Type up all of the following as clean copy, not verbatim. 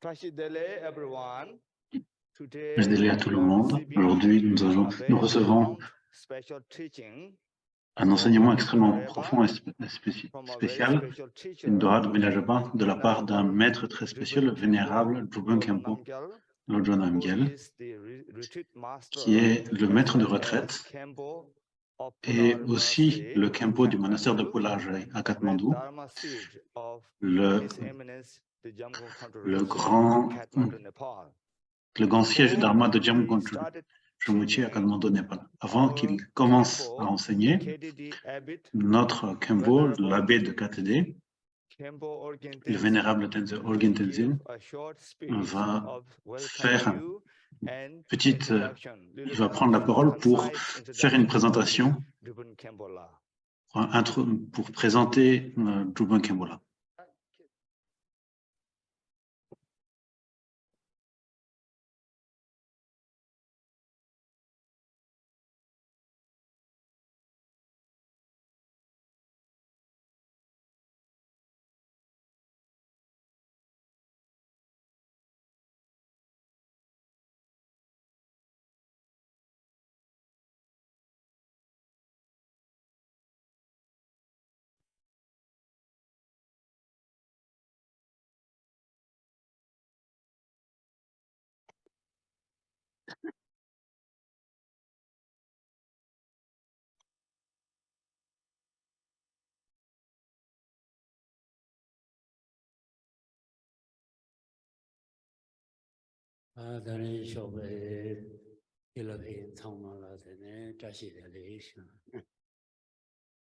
Je dis à tout le monde, aujourd'hui nous recevons un enseignement extrêmement profond et spécial, une Dora de Milajaba, de la part d'un maître très spécial, le vénérable Drubun Khenpo Lodro Namgyel, qui est le maître de retraite et aussi le Khenpo du monastère de Pulajai à Katmandou, le grand siège dharma de Jamgon Chumuchi à Katmandou, Népal. Avant qu'il commence à enseigner, notre Khenpo, l'abbé de KTD, le vénérable Tenze Olgin Tenzin, va faire il va prendre la parole pour faire une présentation, pour présenter Drubun Khenpo.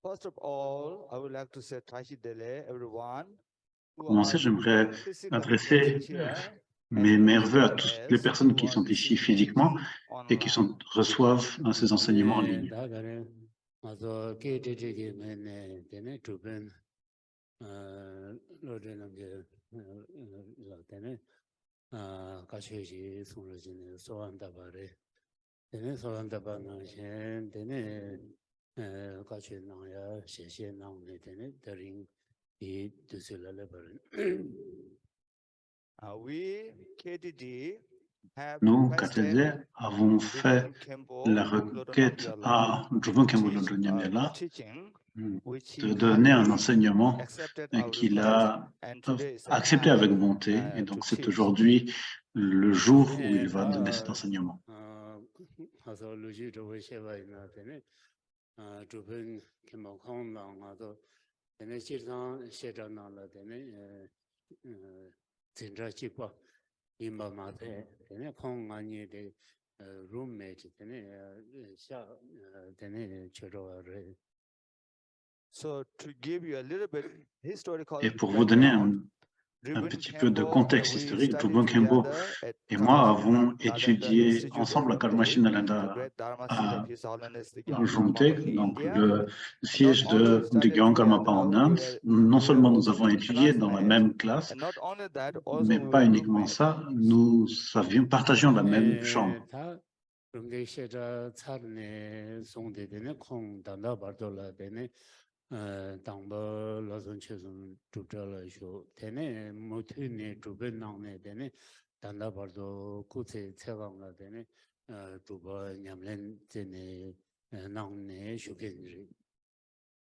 First of all, I would like to say Tashi Dele, everyone. Pour commencer, j'aimerais adresser mes vœux à toutes les personnes qui sont ici physiquement et qui reçoivent ces enseignements en ligne. Nous, KTD, avons fait la requête à Drubun Khenpo Lodro Nyamyala de donner un enseignement qu'il a accepté avec bonté, et donc c'est aujourd'hui le jour où il va donner cet enseignement. Et pour vous donner un petit peu de contexte historique, Drubun Khenpo et moi avons étudié ensemble à Karmachin Nalanda à Jomtek, donc le siège de Gyan Karmapa en Inde. Non seulement nous avons étudié dans la même classe, mais pas uniquement ça, nous partagions la même chambre.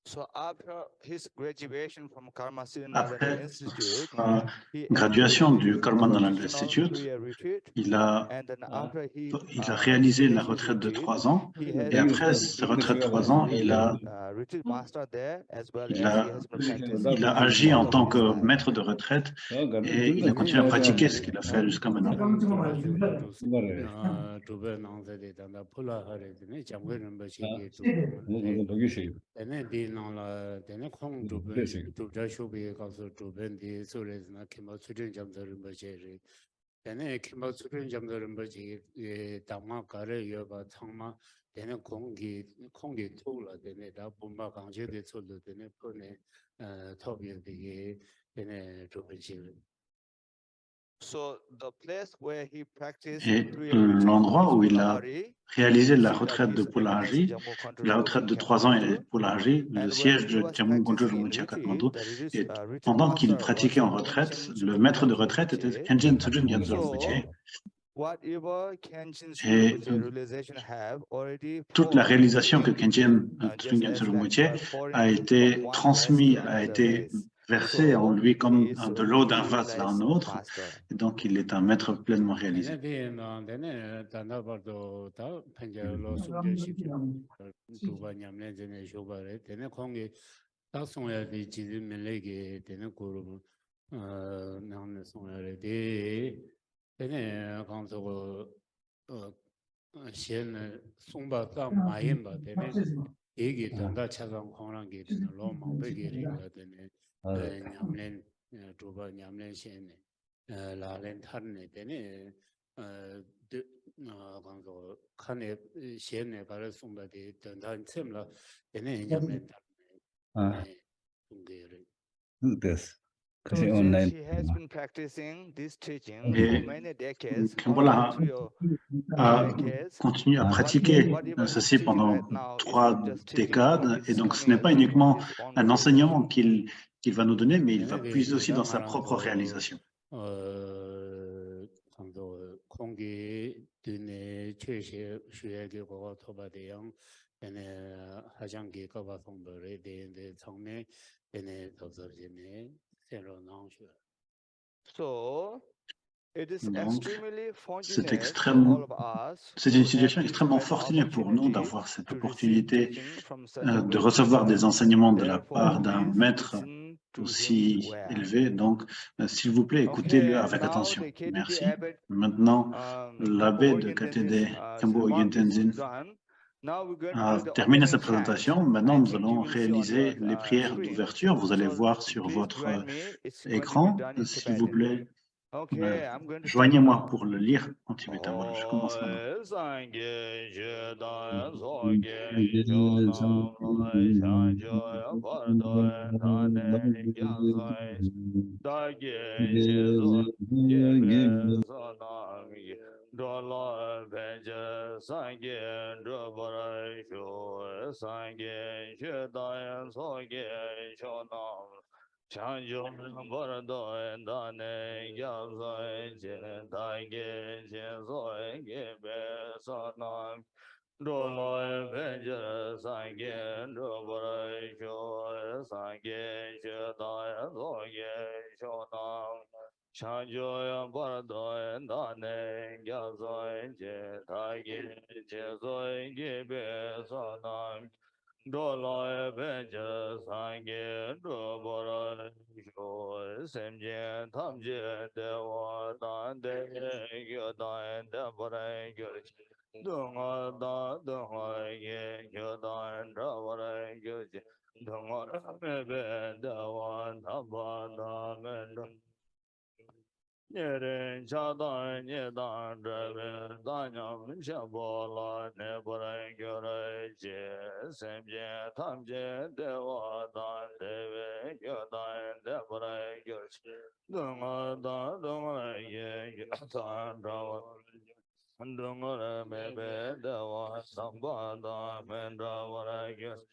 Après sa graduation du Karma Nalanda Institute, il a réalisé la retraite de 3 ans, et après sa retraite de 3 ans, il a agi en tant que maître de retraite et il a continué à pratiquer ce qu'il a fait jusqu'à maintenant. Et l'endroit où il a réalisé la retraite de Pulaharji, la retraite de 3 ans et Pulaharji, le siège de Djammu Goncho Rinpoche à Katmandou, et pendant qu'il pratiquait en retraite, le maître de retraite était Khenchen Tsurjung Gyatso Rinpoche. Et toute la réalisation que Khenchen Tsurjung Gyatso Rinpoche a été transmise, a été versée en lui comme de l'eau d'un vase à un autre. Et donc, il est un maître pleinement réalisé. Et Khenpola a continué à pratiquer ceci pendant 3 décades. Et donc, ce n'est pas uniquement un enseignement qu'il va nous donner, mais il va puiser aussi dans sa propre réalisation. Donc, c'est une situation extrêmement fortunée pour nous d'avoir cette opportunité de recevoir des enseignements de la part d'un maître aussi élevé. Donc, s'il vous plaît, écoutez-le avec attention. Merci. Maintenant, l'abbé de KTD, Khenpo Ugyen Tenzin, a terminé sa présentation. Maintenant, nous allons réaliser les prières d'ouverture. Vous allez voir sur votre écran, s'il vous plaît. Joignez-moi pour le lire en tibétain. Voilà, je commence maintenant. Chanjung Bardo and Dane Yazoi Daige Jenzoi Gebe Sanam Doloi Venture Sangen Doborai Sho Sangen Shadaya Zoye Shonam Chanjoya Bardo and Dane Yazoi Daige Jenzoi Gebe Sanam Doloi Venture Sangen Doborai Semjen Tamje Dewa Dan De Yodan Deborah Dunga Da Dunga Ye Yodan Deborah Dunga Mebe Dewa Naba Da Mendo Yeren Chadan Yedan Drebe Danyam Shabola Nebora Gyore Je Semje Tamje Dewa Dan Deve Yodan Debora Gyore Dunga Da Dunga Ye Yodan Rawa Dunga Mebe Dewa Samba Da Mendra Vara Gyore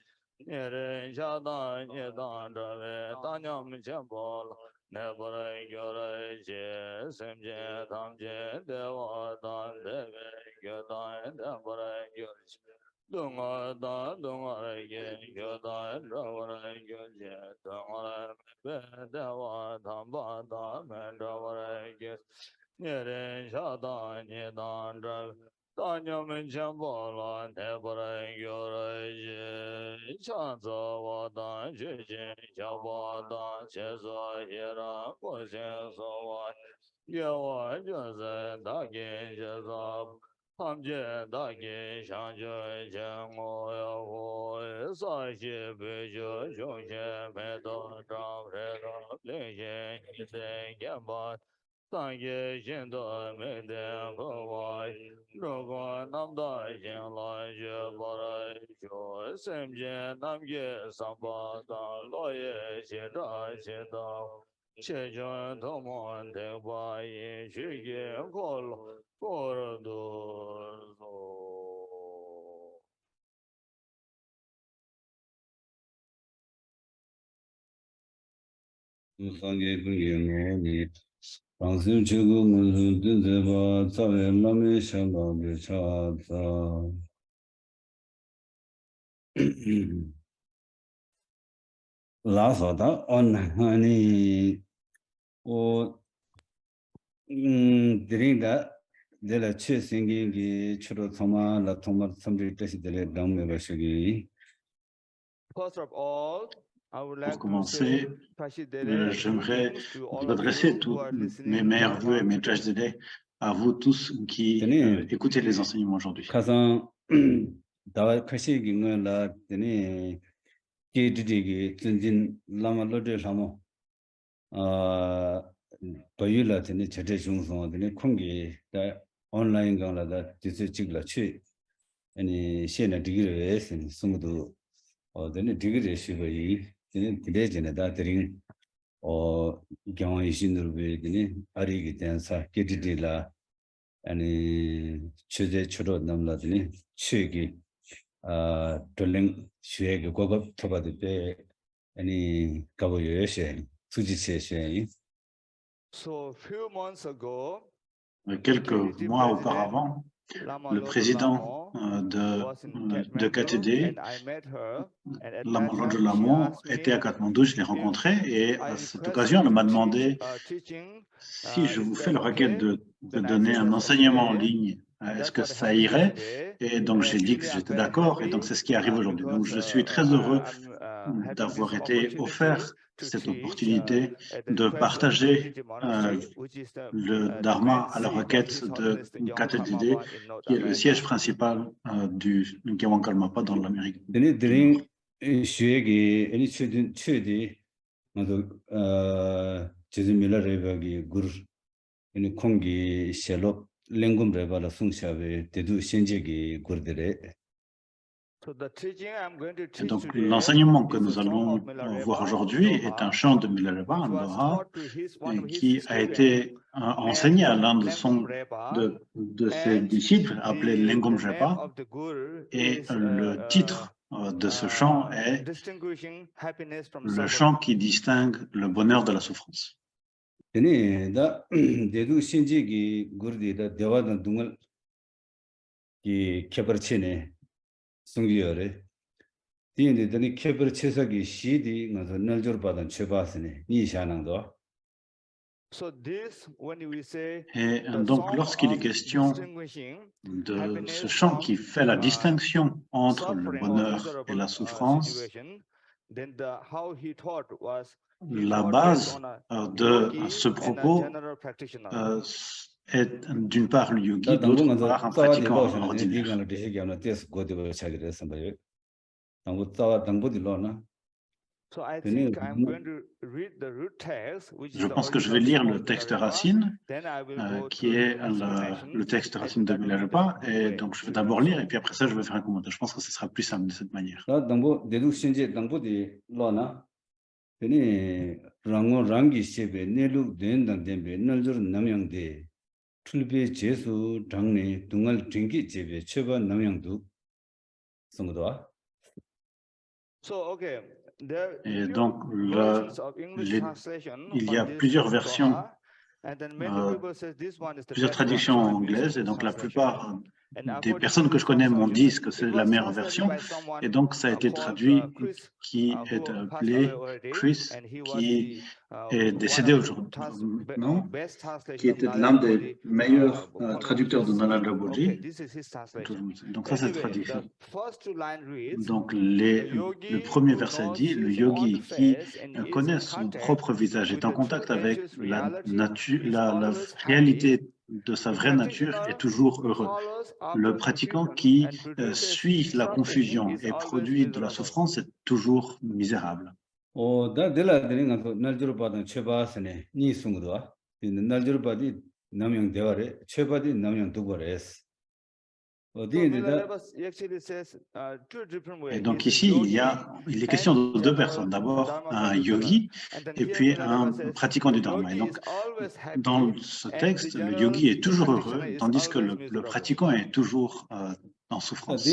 Yeren Chadan Yedan Drebe Danyam Shabola Nebora Gyore Je Semje Tamje Dewa Dan Deve Yodan Debora Gyore Dunga Da Dunga Ye Yodan Debora Gyore Dunga Mebe Dewa Tamba Da Mendra Vara Gyore Yeren Shadan Yedan Drebe Danyam Chambola Nebora Gyore Je Chanzo Wadan Jujin Chabodan Chezo Hira Koshen Sowa Yewa Jose Dagin Jezab Hamje Dagin Shangjo Chengo Yahu Sashi Bejo Shoshe Medo Dram Redo Lingshen Yisen Gembat Sangye Shindo Meden Hawai Rogo Namda Yin Lai Je Barai Sho Semje Namge Samba Dan Loye Shida Shida 라서다 언하니 오 드링다 데라 최생기기 주로 토마라 토마 섬들 뜻이들 담매버시기 First of all, I would Pour like to commencer, say Tashidele j'aimerais greetings to vous all of adresser you who tous are mes listening meilleurs vœux et Dharma mes today. Tashidele à vous tous qui écoutez les enseignements aujourd'hui. 가상 다와 카시기는 되니 게디디기 진진 라마로데 사모 도율라 되니 제대 중성 되니 콩기 다 온라인 강라다 디지털 취 아니 시에나 디그레 에스 숨도 되니 디그레 시버이 되니 디레제나다 드린 경험이 신들베 되니 아리기 된사 게디디라 아니 최대 주로 남라더니 취기 돌링 쉐기 고급 토바드베 아니 가보여시 수지세시 So few months ago, Quelques mois auparavant, le président de KTD, Lama Lodro Lamo, était à Katmandou, je l'ai rencontré et à cette occasion, elle m'a demandé si je vous fais le requête de donner un enseignement en ligne, est-ce que ça irait? Et donc j'ai dit que j'étais d'accord et donc c'est ce qui arrive aujourd'hui. Donc je suis très heureux d'avoir été offert cette opportunité de partager le Dharma à la requête de KTD, qui est le siège principal du Gewang Kalmapa dans l'Amérique du Nord. Et donc, l'enseignement que nous allons voir aujourd'hui est un chant de Milarepa, un Doha, qui a été enseigné à l'un de ses disciples, appelé Lengom Repa, et le titre de ce chant est le chant qui distingue le bonheur de la souffrance. 승기열에 디인들이 케버 체석이 시디 가서 날줄 받은 최바스네 니샤낭도 Et donc, lorsqu'il est question de ce chant qui fait la distinction entre le bonheur et la souffrance, la base de ce propos est d'une part le yogi, d'autre part un pratiquant ordinaire. Je pense que je vais lire le texte racine, qui est le texte racine de Milarepa, et donc je vais d'abord lire, et puis après ça, je vais faire un commentaire. Je pense que ce sera plus simple de cette manière. Et donc, il y a plusieurs versions, plusieurs traductions anglaises, et donc la plupart des personnes que je connais m'ont dit que c'est la meilleure version, et donc ça a été traduit, qui est appelé Chris, qui est décédé aujourd'hui, qui était l'un des meilleurs traducteurs de Narendra Boji. Donc ça c'est traduction. Donc le premier verset dit, le yogi qui connaît son propre visage, est en contact avec la réalité de sa vraie nature, est toujours heureux. Le pratiquant qui suit la confusion et produit de la souffrance est toujours misérable. Et donc ici, il est question de deux personnes. D'abord, un yogi et puis un pratiquant du dharma. Et donc, dans ce texte, le yogi est toujours heureux, tandis que le pratiquant est toujours en souffrance.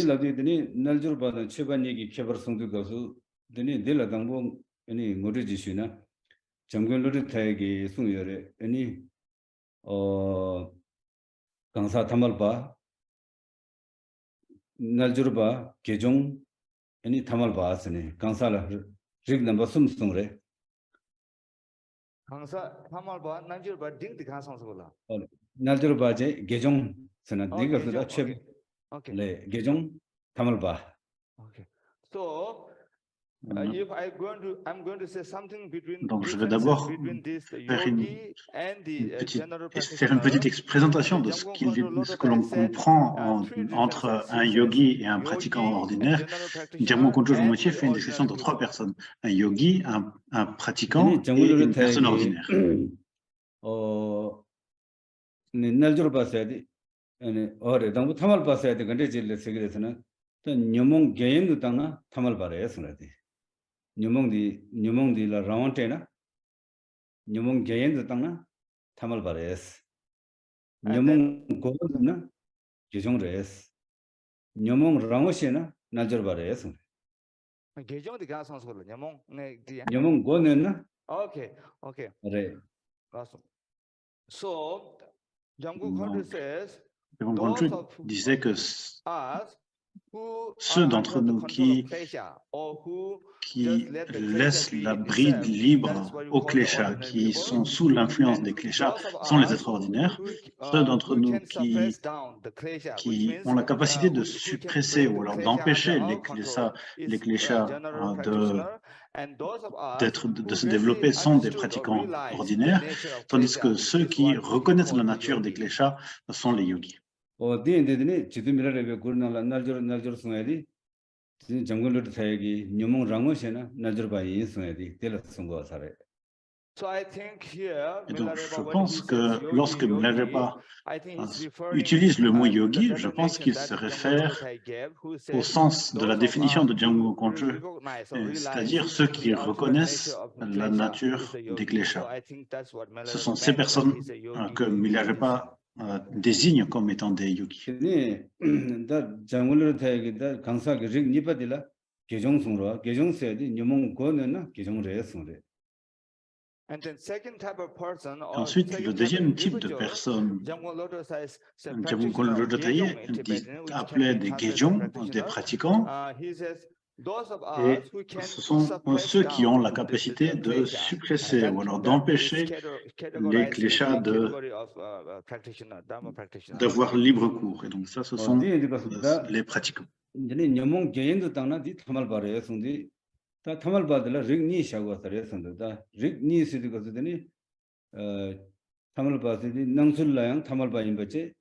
강사 타말바 날주르바 개종 아니 타말바 아스네 강사라 릭 넘버 숨송레 강사 타말바 날주르바 딩디 강상서라 날주르바제 개종 선아 네가서다 최 오케이 네 개종 타말바 오케이 so if I'm going to say something between donc je vais d'abord faire une petite présentation de ce que l'on comprend entre un yogi et un pratiquant ordinaire. Dhyamo Kongtrul Rinpoche fait une description de trois personnes, un yogi, un pratiquant et une personne ordinaire. 날주르 봤어야 돼. 아니 어레 당부 타말 봤어야 돼. 근데 제일 세계에서는 또 녀몽 개인도 당나 타말 바래요, 선아디. 녀몽디 라 라운테나 녀몽 개인도 당나 타말 바래스. 녀몽 고도나 개종레스. 녀몽 라오시나 날주르 바래스. 개종디 가상서로 녀몽 네 녀몽 고네나 오케이 그래. So Dhyamo Kongtrul says Dhyamo Kongtrul disait que ceux d'entre nous qui laissent la bride libre aux kleshas, qui sont sous l'influence des kleshas, sont les êtres ordinaires. Ceux d'entre nous qui ont la capacité de suppresser ou alors d'empêcher les kleshas de se développer sont des pratiquants ordinaires, tandis que ceux qui reconnaissent la nature des kleshas sont les yogis. Et donc, je pense que lorsque Milarepa utilise le mot yogi, je pense qu'il se réfère au sens de la définition de Dhyamo Kongtrul, c'est-à-dire ceux qui reconnaissent la nature des kleshas. Ce sont ces personnes que Milarepa désigne comme étant des yogis. Ensuite, le deuxième type de personnes, Dhyamo Kongtrul appelait des gejong, des pratiquants, et ce sont ceux qui ont la capacité de suppresser ou alors d'empêcher les kleshas d'avoir libre cours. Et donc ça, ce sont les pratiquants. 타말바들라 릭니 샤고스레 선도다 릭니 시디고스더니 타말바스디 낭술라양 타말바임바체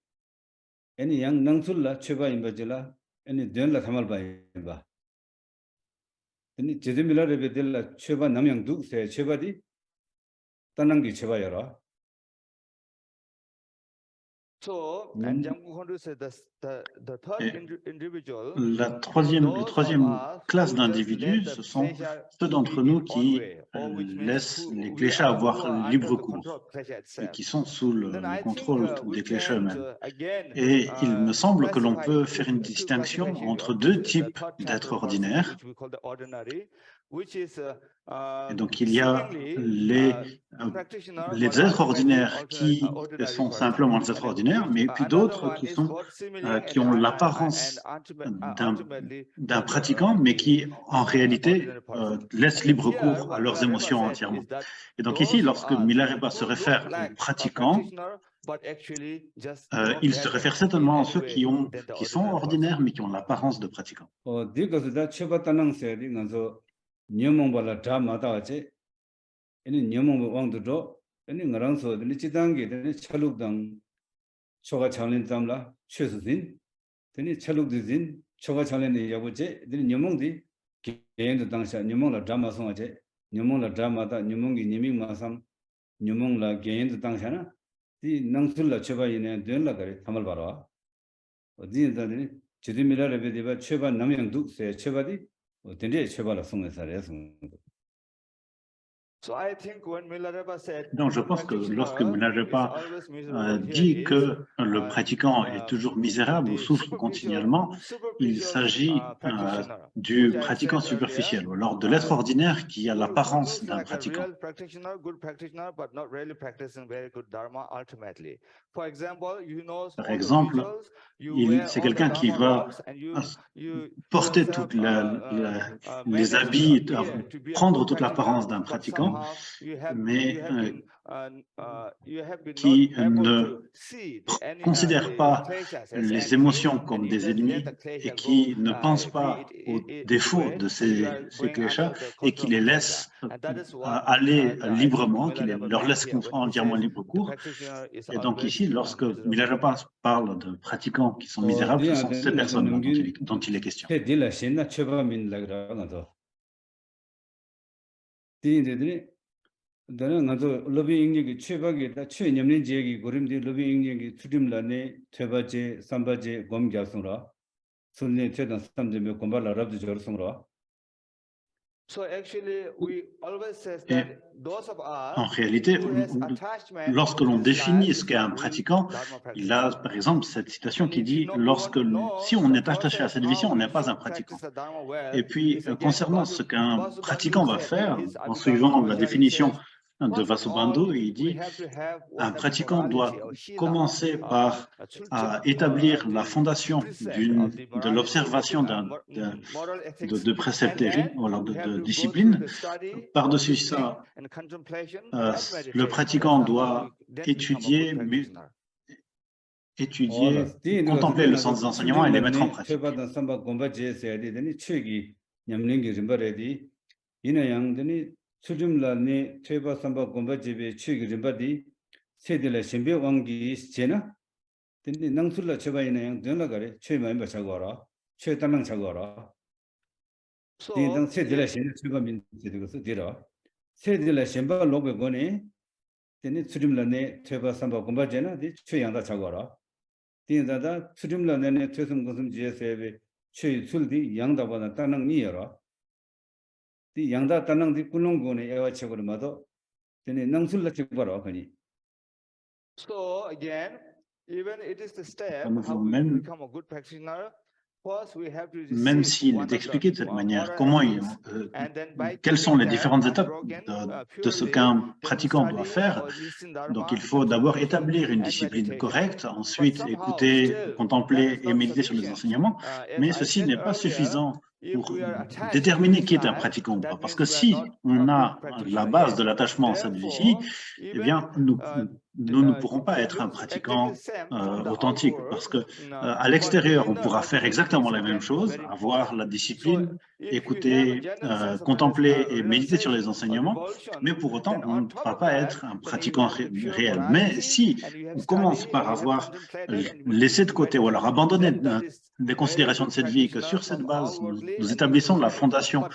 애니 양 낭술라 최바임바젤라 애니 된라 타말바임바 애니 제데밀라레베델라 최바 남양두 세 최바디 따난기 최바여라. So, and Dhyamo Kongtrul said the third individual. La troisième classe d'individus, ce sont ceux d'entre nous qui laissent les kleshas avoir libre cours et qui sont sous le contrôle des kleshas eux-mêmes. Et il me semble que l'on peut faire une distinction entre deux types d'êtres ordinaires. Et donc il y a les êtres ordinaires qui sont simplement des êtres ordinaires, mais puis d'autres qui ont l'apparence d'un pratiquant, mais qui en réalité laissent libre cours à leurs émotions entièrement. Et donc ici, lorsque Milarepa se réfère aux pratiquants, il se réfère certainement à ceux qui sont ordinaires, mais qui ont l'apparence de pratiquants. 녀몽발라 다마다체 에니 녀몽 왕도도 에니 나랑서 에니 지단게 에니 철룩당 초가 장린 담라 최수진 에니 철룩드진 초가 장린의 여보제 에니 녀몽디 개인도 당사 녀몽라 다마송아제 녀몽라 다마다 녀몽기 니밍마삼 녀몽라 개인도 당사나 이 낭술라 최바이네 된라 그래 담을 봐라 어디인다더니 지금이라를 배디바 최바 남양도 세 최바디 어딘데 최바라 송에서래 송. So I think when Milarepa said, Donc, je pense que lorsque Milarepa dit que le pratiquant est toujours misérable ou souffre continuellement, il s'agit du pratiquant superficiel, ou alors de l'être ordinaire qui a l'apparence d'un pratiquant. Par exemple, c'est quelqu'un qui va porter toutes les habits, prendre toute l'apparence d'un pratiquant, mais qui ne considère pas les émotions comme des ennemis et qui ne pense pas aux défauts de ces kleshas et qui les laisse aller librement, qui leur laisse entièrement libre cours. Et donc ici, lorsque Milarepa parle de pratiquants qui sont misérables, ce sont ces personnes dont il est question. 다른 나도 러비 인력이 최박이다 최념린 지역이 고림디 러비 인력이 투림라네 퇴바제 삼바제 검자송라 손내 퇴단 삼점에 검발라랍도 저성라. So actually we always say that those of us en réalité, lorsque l'on définit ce qu'est un pratiquant, il a par exemple cette citation qui dit si on est attaché à cette vision, on n'est pas un pratiquant. Et puis concernant ce qu'un pratiquant va faire, en suivant la définition de Vasubandhu, il dit un pratiquant doit commencer par établir la fondation de l'observation de préceptes et rites, ou de discipline. Par-dessus ça, le pratiquant doit étudier, contempler le sens des enseignements et les mettre en pratique. 수줌라네 퇴바 삼바 공바집에 취기림바디 세들라 신비 왕기 제나 근데 낭술라 제바이네 연락가래 최마인 바차고라 최단랑 차고라 딘당 세들라 신 최바민 제도서 디라 세들라 신바 로베고네 근데 수줌라네 퇴바 삼바 공바제나 디 최양다 차고라 딘다다 수줌라네 퇴성 것음 지에세베 최술디 양다바나 단랑 니여라 양다 단능디 꿀롱고네 에와체고를 마도 되네 능술라 책바로 거니. So again, even it is the step how we become a good practitioner. Même s'il est expliqué de cette manière, quelles sont les différentes étapes de ce qu'un pratiquant doit faire. Donc il faut d'abord établir une discipline correcte, ensuite écouter, contempler et méditer sur les enseignements, mais ceci n'est pas suffisant pour déterminer qui est un pratiquant ou pas. Parce que si on a la base de l'attachement à cette vie-ci, eh bien, nous ne pourrons pas être un pratiquant authentique. Parce que à l'extérieur, on pourra faire exactement la même chose, avoir la discipline, écouter, contempler et méditer sur les enseignements, mais pour autant, on ne pourra pas être un pratiquant réel. Mais si on commence par avoir laissé de côté ou alors abandonné des considérations de cette vie, que sur cette base, nous établissons la fondation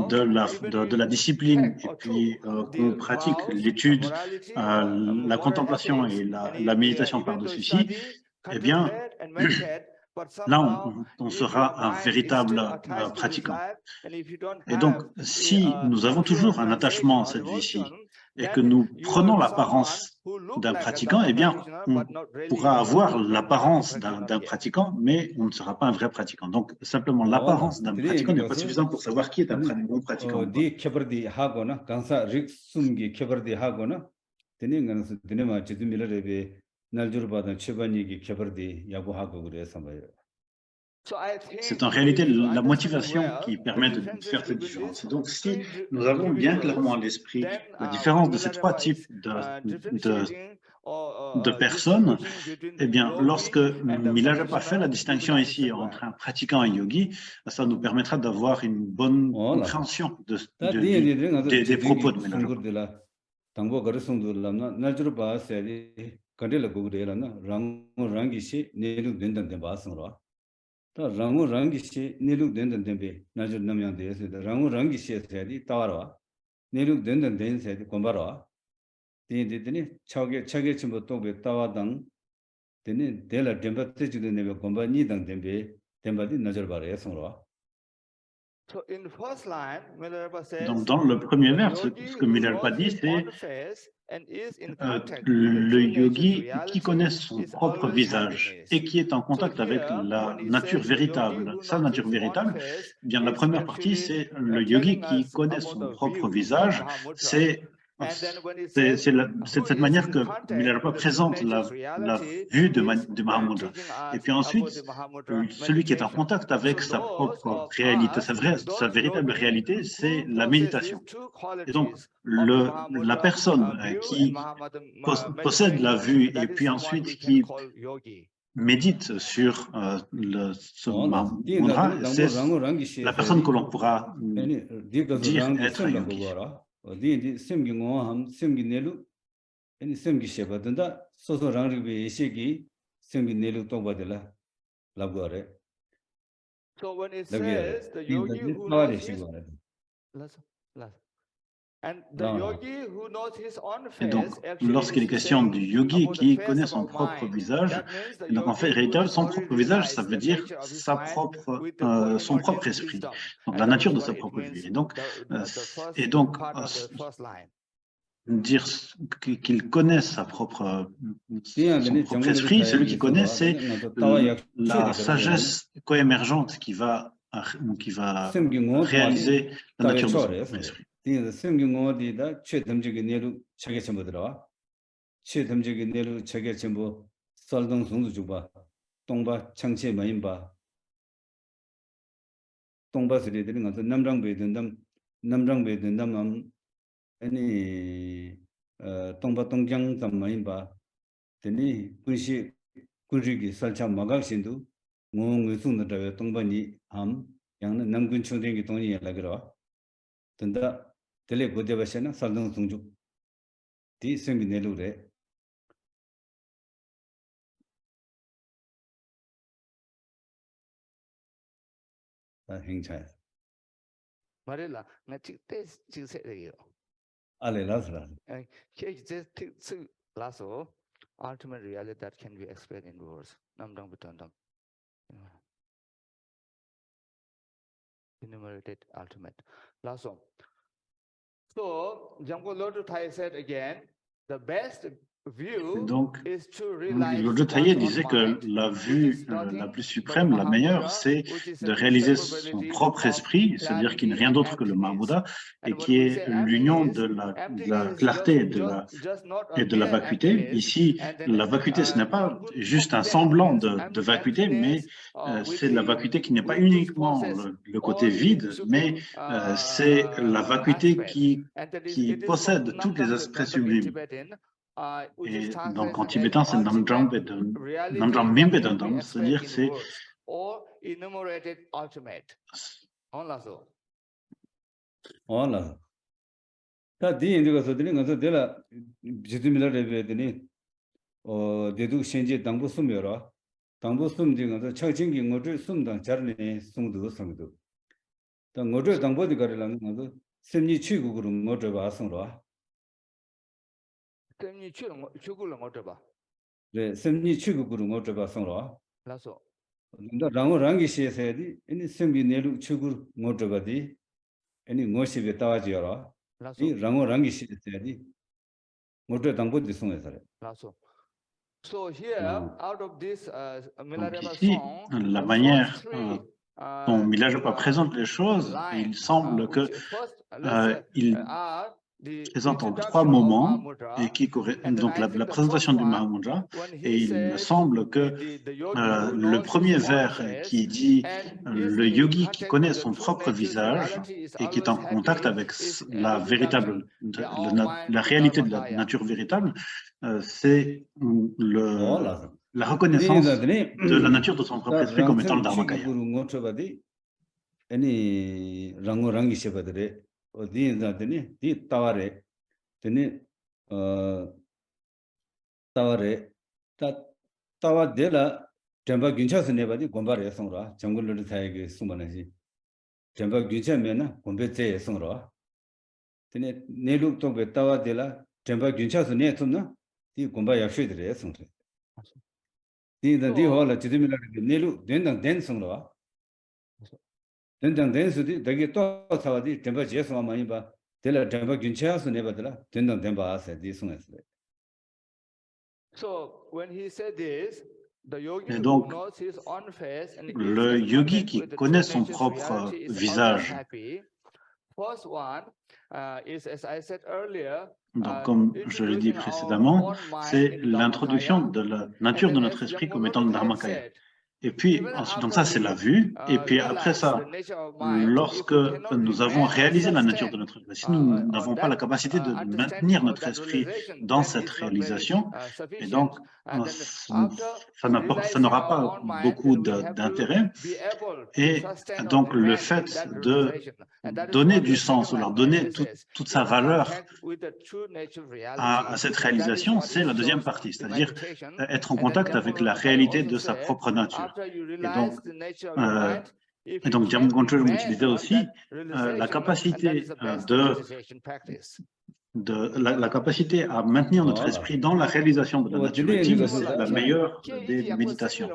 de la discipline et puis qu'on pratique l'étude, la contemplation et la méditation par-dessus-ci, eh bien, là, on sera un véritable pratiquant. Et donc, si nous avons toujours un attachement à cette vie-ci et que nous prenons l'apparence d'un pratiquant, eh bien, on pourra avoir l'apparence d'un pratiquant, mais on ne sera pas un vrai pratiquant. Donc, simplement, l'apparence d'un pratiquant n'est pas suffisante pour savoir qui est un bon pratiquant. C'est en réalité la motivation qui permet de faire cette différence. Et donc, si nous avons bien clairement à l'esprit la différence de ces trois types de personnes, eh bien, lorsque Milarepa fait la distinction ici entre un pratiquant et un yogi, ça nous permettra d'avoir une bonne compréhension des propos de Milarepa. rangu rangi shi niluk dendan denbe najur namyang de se rangu rangi shi se di tawarwa niluk dendan den se di gombarwa de chage chimbo tobe tawadang 되네 데라 덴바 때주도 내가 공바 니당 덴베 덴바디 너절 바래 성로. So in first line, Milarepa says, Donc, dans le premier vers, ce que Milarepa dit, c'est le yogi qui connaît son propre visage et qui est en contact avec la nature véritable. Sa nature véritable, eh bien, la première partie, c'est le yogi qui connaît son propre visage. C'est de cette manière que Milarepa présente la vue de Mahamudra. Et puis ensuite, celui qui est en contact avec sa propre réalité, sa véritable réalité, c'est la méditation. Et donc, la personne qui possède la vue et puis ensuite qui médite sur ce Mahamudra, c'est la personne que l'on pourra dire être yogi. 어디 semgingo함 semginelu 아니 sem기셔바든다 소소랑리베 시기 semginelu 똑바들라 라고래. So when it says the yogi who knows his and the yogi who knows his own face, et donc, lorsqu'il est question du yogi qui connaît son propre visage, donc en fait, véritable, son propre visage, ça veut dire son propre esprit, donc la nature de sa propre vie. Et donc dire qu'il connaît son propre esprit, celui qui connaît, c'est la sagesse coémergente qui va réaliser la nature de son esprit. 생경어디다 최덤적인 내로 차게 전부 들어와 최덤적인 내로 차게 전부 썰동 송도 주바 동바 창체 마인바 동바 소리들이 가서 남장배 된담 아니 동바 동장 담마인바 되니 군시 군리기 설차 마각신도 몽의송도 동바니 함 양은 남군 총대기 동이 연락으로 된다 Tele Godevashana, Saldon Sunju. Di Seminelure. Hing Chai. Marilla, Nachi Test Chiseo. Ale Lazla. Lasso, ultimate reality that can be explained in words. Namdang Butandam. Enumerated ultimate. Lasso. So, Jamgo Lodro Thai said again, the best view is to realize. Lodro Thai disait que la vue la plus suprême, la meilleure, c'est de réaliser son propre esprit, c'est-à-dire qu'il n'est rien d'autre que le Mahamudra, et qui est l'union de la clarté et de la vacuité. Ici, la vacuité, ce n'est pas juste un semblant de vacuité, mais c'est la vacuité qui n'est pas uniquement le côté vide, mais c'est la vacuité qui possède tous les aspects sublimes. Et donc en tibétain, c'est Namdram Mimbedandam, c'est-à-dire que c'est Voilà. Ta di indigo so dini ngaso dela jitumila rebe dini dedu shenje dangbo sumyora dangbo sumji ngaso chakjingi ngodre sumdang jarne sumdu sumdu ta ngodre dangbo di garela ngaso semni chiguguru ngodre ba sumro semni chiguguru ngodre ba le semni chiguguru ngodre ba sumro laso nda rango rangi shese di ini sembi nelu chiguru ngodre ba di ini ngoshibe tawajiora 이 랑오 랑기 시대디 모두 당보디 송에서래. So here out of this Milarepa ici, song, la manière dont Milarepa présente les choses, il semble que il présente en trois moments et qui donc la présentation du Mahamudra, et il me semble que le premier vers qui dit le yogi qui connaît son propre visage et qui est en contact avec la véritable, la réalité de la nature véritable, c'est la reconnaissance de la nature de son propre esprit comme étant le Dharmakaya. 어디인다더니 이 따와래 되니 따와래 따와데라 점바 균차스 내바디 곰바래 송라 정글로 타이게 숨어내지 점바 균차면은 곰베제 송라 되니 내룩도 배 따와데라 점바 균차스 내 숨나 이 곰바 약수들에 송래 So when he said this, et donc, le yogi qui connaît son propre visage, donc comme je l'ai dit précédemment, c'est l'introduction de la nature de notre esprit comme étant le Dharmakaya. Et puis, ensuite, donc ça, c'est la vue. Et puis après ça, lorsque nous avons réalisé la nature de notre esprit, si nous n'avons pas la capacité de maintenir notre esprit dans cette réalisation, et donc ça n'aura pas beaucoup d'intérêt. Et donc le fait de donner du sens ou leur donner toute sa valeur à cette réalisation, c'est la deuxième partie, c'est-à-dire être en contact avec la réalité de sa propre nature. Et donc Jamgon Kongtrul disait aussi la capacité la capacité à maintenir notre esprit dans la réalisation de la nature ultime, c'est la meilleure des méditations.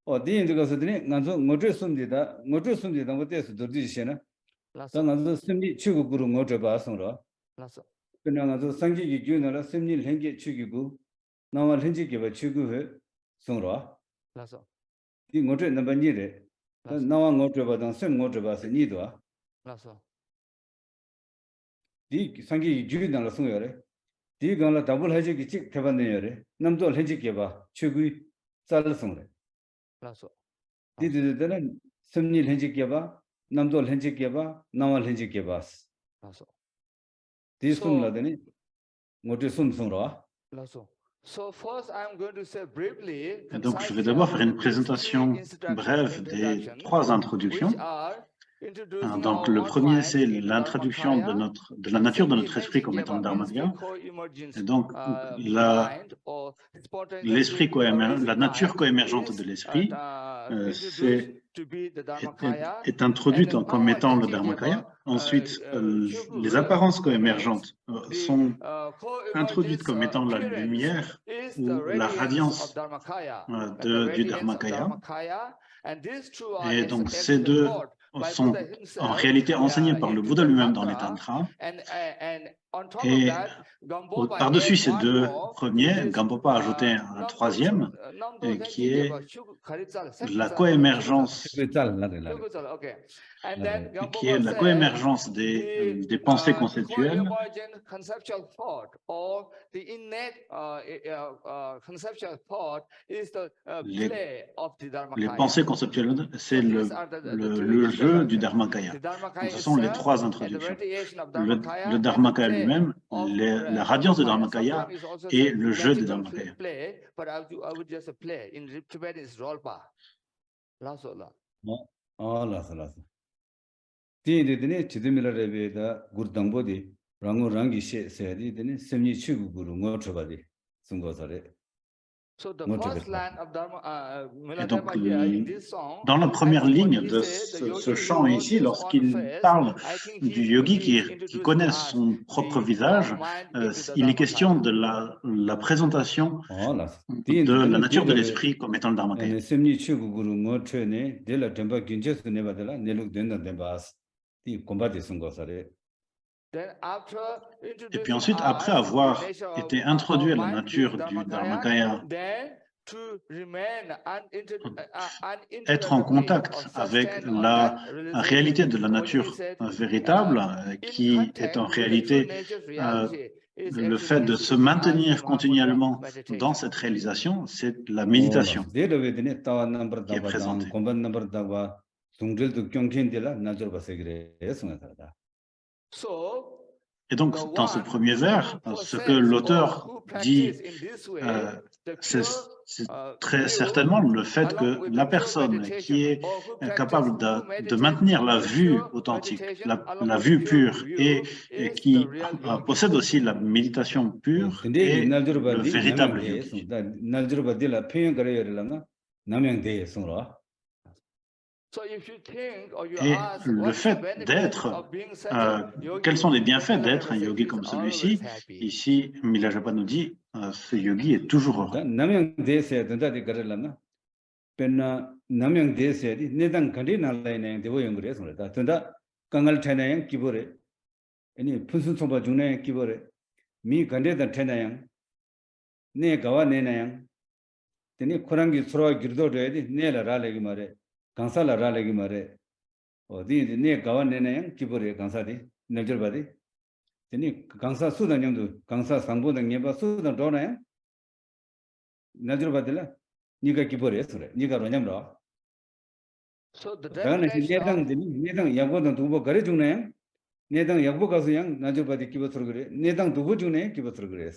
Oh, di yin zhiga sudini, nganzo ngozhe sumdida, nganzo desu nganzo simni chugu guru ngozhe ba songro. Kena nganzo sangi ki gyu nara simni lhengi chugi gu, nawa lhengi kiba chugu he songro. Di ngozhe namba nire, nawa ngozhe ba dang sem ngozhe ba se nidwa. Di sangi ki gyu nara songyo re. Di gangla dabul haji ki chik teba nyo re, namdo lhengi kiba chugu sal songre. 디디들은 심리 현직계바 남도 현직계바 나와 현직계바스 디숨라더니 모두 숨숨로 So first I'm going to say briefly. Donc je vais d'abord faire une présentation brève des trois introductions. Donc le premier, c'est l'introduction de la nature de notre esprit comme étant le Dharmakaya. Et donc l'esprit la nature coémergente de l'esprit est introduite comme étant le Dharmakaya. Ensuite, les apparences coémergentes sont introduites comme étant la lumière ou la radiance du Dharmakaya. Et donc ces deux sont en réalité enseignés par le Bouddha lui-même dans les tantras. Et par-dessus ces deux premiers, Gampopa a ajouté un troisième qui est la coémergence des pensées conceptuelles les pensées conceptuelles, c'est le jeu du Dharmakaya. Donc, ce sont les trois introductions. Le Dharmakaya lui-même, la radiance du Dharmakaya et le jeu du Dharmakaya. Et donc, dans la première ligne de ce chant ici, lorsqu'il parle du yogi qui connaît son propre visage, il est question de la présentation de la nature de l'esprit comme étant le Dharmakaya. Et puis ensuite, après avoir été introduit à la nature du Dharmakaya, être en contact avec la réalité de la nature véritable, qui est en réalité le fait de se maintenir continuellement dans cette réalisation, c'est la méditation qui est présentée. Et donc, dans ce premier vers, ce que l'auteur dit c'est très certainement le fait que la personne qui est capable de maintenir la vue authentique, la vue pure et qui possède aussi la méditation pure est le véritable yogi. Et le fait d'être, quels sont les bienfaits d'être un yogi comme celui-ci? Ici, Milarepa nous dit, ce yogi est toujours heureux. Kansala ralegi mare odi ne gawan ne kibore kansadi naljarbadi teni kansa sudan nyamdu kansa sangbo da nyeba sudan dona ya naljarbadila niga kibore sure niga ronyamro so the nedang yagodan dubo gare june nedang yagbo gasu yang naljarbadi kibotro gre nedang dubo june kibotro gre.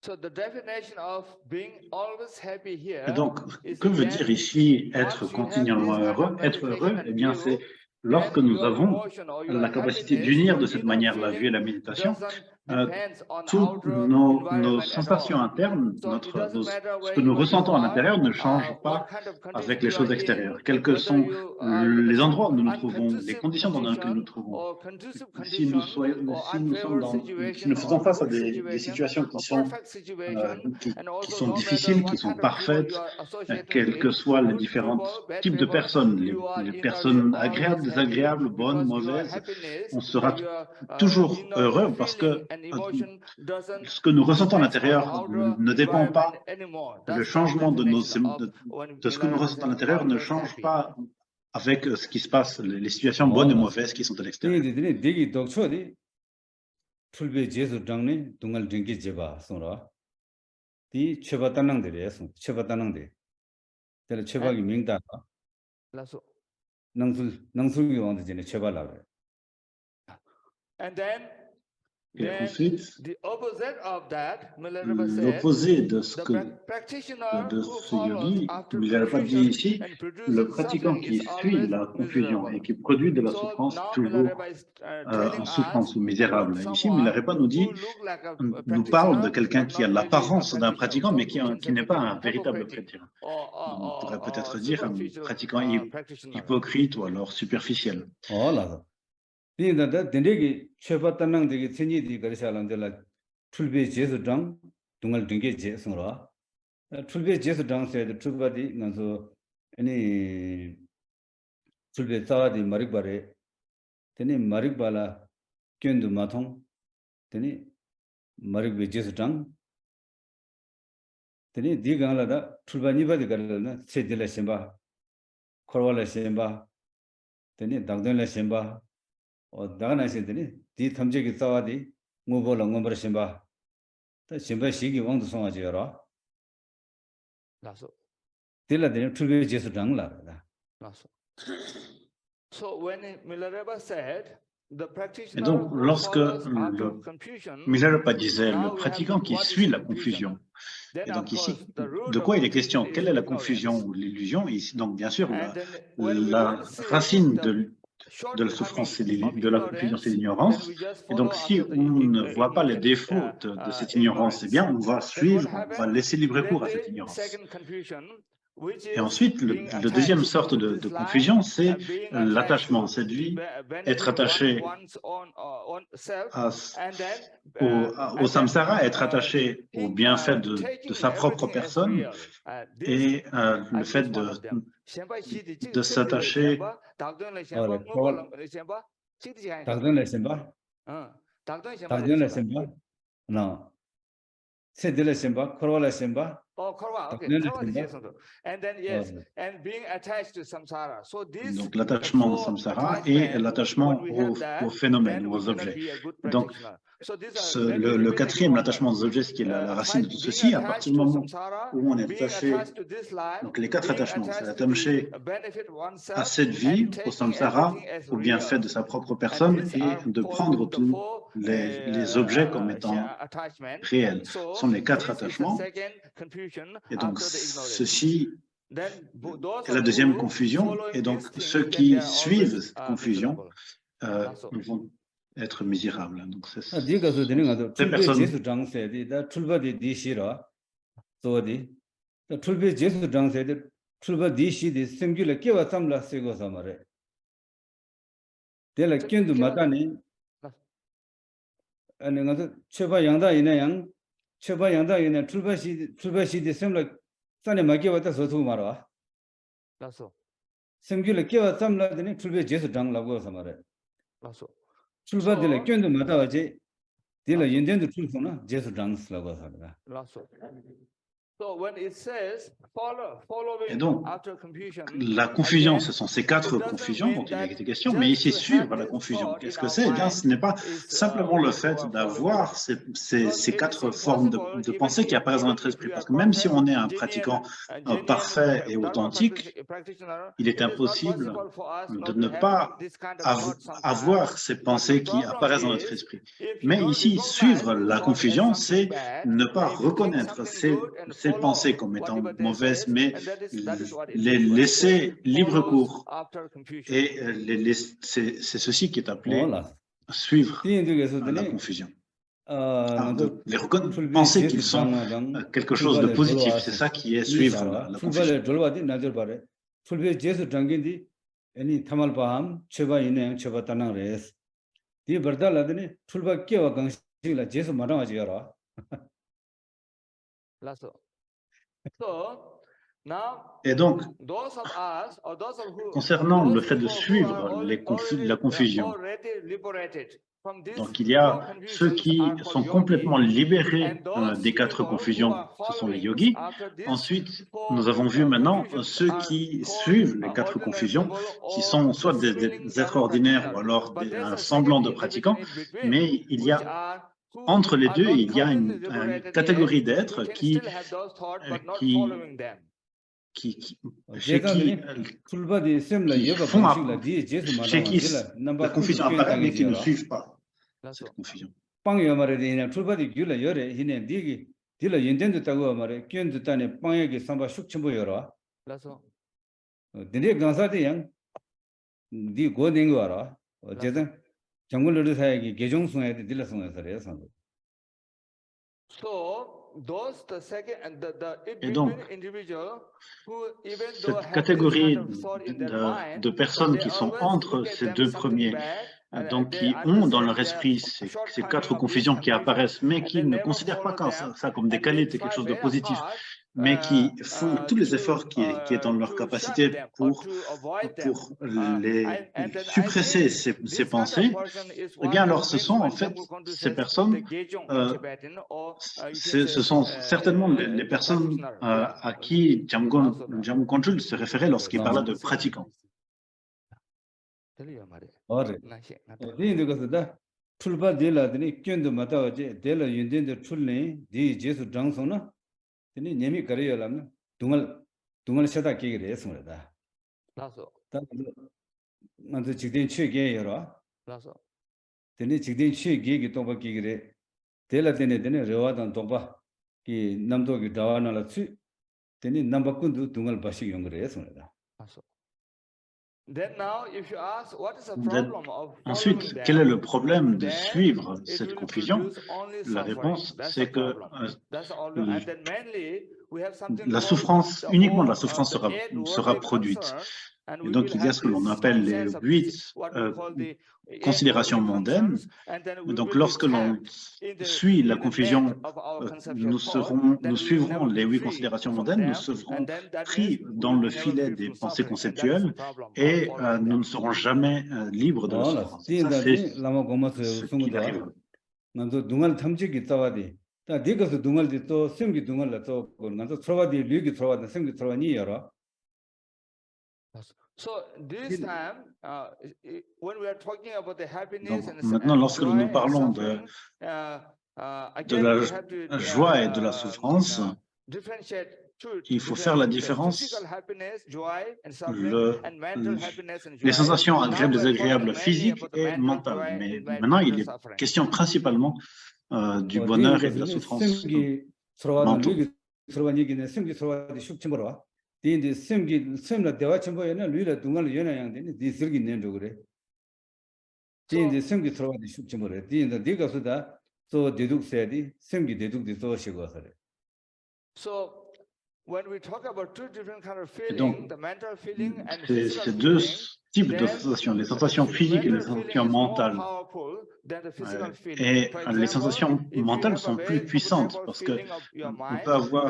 So the definition of being always happy here. Et donc, que veut dire ici être continuellement heureux? Être heureux, eh bien, c'est lorsque nous avons la capacité d'unir de cette manière la vue et la méditation, toutes nos sensations internes, ce que nous ressentons à l'intérieur ne change pas avec les choses extérieures. Quels que sont les endroits où nous nous trouvons, les conditions dans lesquelles nous nous trouvons. Si nous faisons face à des situations qui sont difficiles, qui sont parfaites, quels que soient les différents types de personnes, les personnes agréables, désagréables, bonnes, mauvaises, on sera toujours heureux parce que ce que nous ressentons à l'intérieur ne dépend pas, le changement de ce que nous ressentons à l'intérieur ne change pas avec ce qui se passe, les situations bonnes et mauvaises qui sont à l'extérieur. And then et ensuite, l'opposé de ce yogi, Milarepa dit ici, le pratiquant qui suit la confusion et qui produit de la souffrance toujours en souffrance ou misérable. Ici, Milarepa nous parle de quelqu'un qui a l'apparence d'un pratiquant, mais qui n'est pas un véritable pratiquant. On pourrait peut-être dire un pratiquant hypocrite ou alors superficiel. Dinda dendegi cheba tanang de tsinyi di garishalam de la tulbe jesu dang dungal dinge je sungro tulbe jesu dang se de tulba di nanso any tulbe tawa di marikbare teni marikbala kyendu mathong teni marikbe jesu dang teni di gangla da tulba niba di garala se de la semba korwala semba teni dangden semba 다가나 시더니 디 탐제기 싸와디 무볼랑 몸버 심바 더 심바 시기 왕도 송아지여라 나서 딜라데 투비 제수 당라다 나서 so when Milarepa said the practitioner et donc lorsque Milarepa disait le pratiquant qui suit la confusion, et donc ici de quoi il est question, quelle est la confusion ou l'illusion ici, donc bien sûr la racine de la souffrance, de la confusion, c'est l'ignorance. Et donc, si on ne voit pas les défauts de cette ignorance, eh bien, on va suivre, on va laisser libre cours à cette ignorance. Et ensuite, la deuxième sorte de confusion, c'est l'attachement, cette vie, être attaché au samsara, être attaché au bienfait de sa propre personne, et le fait de s'attacher Oh, karma, okay. And then yes, and being attached to samsara. So this, donc l'attachement au samsara et l'attachement au phénomène ou aux objets. Donc le quatrième, l'attachement aux objets, ce qui est la racine de tout ceci, à partir du moment où on est attaché, donc les quatre attachements, c'est attaché à cette vie, au samsara, au bienfait de sa propre personne et de prendre tous les objets comme étant réels. Ce sont les quatre attachements. Et donc, ceci est la deuxième confusion. Et donc, ceux qui suivent cette confusion vont être misérables. Donc, c'est ces personnes. Et donc, la confusion, ce sont ces quatre confusions dont il a été question, mais ici, suivre la confusion, qu'est-ce que c'est? Eh bien, ce n'est pas simplement le fait d'avoir ces quatre formes de pensée qui apparaissent dans notre esprit, parce que même si on est un pratiquant parfait et authentique, il est impossible de ne pas avoir ces pensées qui apparaissent dans notre esprit. Mais ici, suivre la confusion, c'est ne pas reconnaître ces pensées comme étant mauvaises, mais les laisser libre cours. Et c'est ceci qui est appelé suivre la confusion. Les penser qu'ils sont quelque chose de positif, c'est ça qui est suivre la confusion. Et donc, concernant le fait de suivre la confusion, donc il y a ceux qui sont complètement libérés des quatre confusions, ce sont les yogis. Ensuite, nous avons vu maintenant ceux qui suivent les quatre confusions, qui sont soit des êtres ordinaires ou alors un semblant de pratiquants, mais il y a entre les deux, il y a une catégorie d'êtres qui la confusion apparaît, mais qui ne suivent pas cette confusion. Et donc, cette catégorie de personnes qui sont entre ces deux premiers, donc qui ont dans leur esprit ces quatre confusions qui apparaissent, mais qui ne considèrent pas ça comme des qualités, quelque chose de positif, mais qui font tous les efforts qui est en leur capacité pour les suppresser ces pensées, eh bien alors ce sont en fait ces personnes, ce sont certainement les personnes à qui Jamgon Kongtrul se référait lorsqu'il parlait de pratiquants. Ensuite, quel est le problème de suivre cette confusion? La réponse, c'est que la souffrance, uniquement la souffrance sera produite. Et donc, il y a ce que l'on appelle les 8 considérations mondaines. Donc, lorsque l'on suit la confusion, nous suivrons les 8 considérations mondaines, nous serons pris dans le filet des pensées conceptuelles et nous ne serons jamais libres de la souffrance. Ça, c'est ce qui arrivera. So this time, when we are talking about the happiness Donc, maintenant, lorsque nous parlons de la joie et de la souffrance, il faut faire la différence. Les sensations agréables et désagréables physiques et mentales. Mais maintenant, il est question principalement du bonheur et de la souffrance mentale. So when we talk about two different kind of Et donc, feeling, the mental feeling and the ces physical deux feeling, types de sensations, les sensations physiques et les sensations mentales. Et les sensations mentales sont plus puissantes parce que on peut avoir,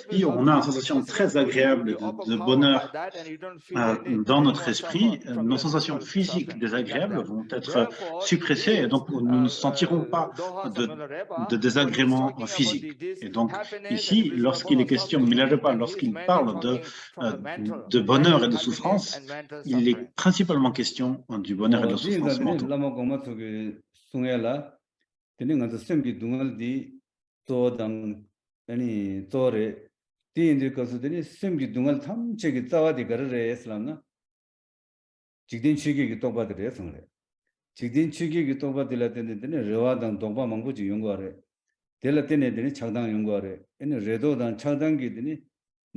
si on a une sensation très agréable de bonheur dans notre esprit, nos sensations physiques désagréables vont être suppressées et donc nous ne sentirons pas de désagrément physique. Et donc ici, lorsqu'il est question, Milarepa, lorsqu'il parle de bonheur et de souffrance, il est principalement question du bonheur et de la souffrance mentale.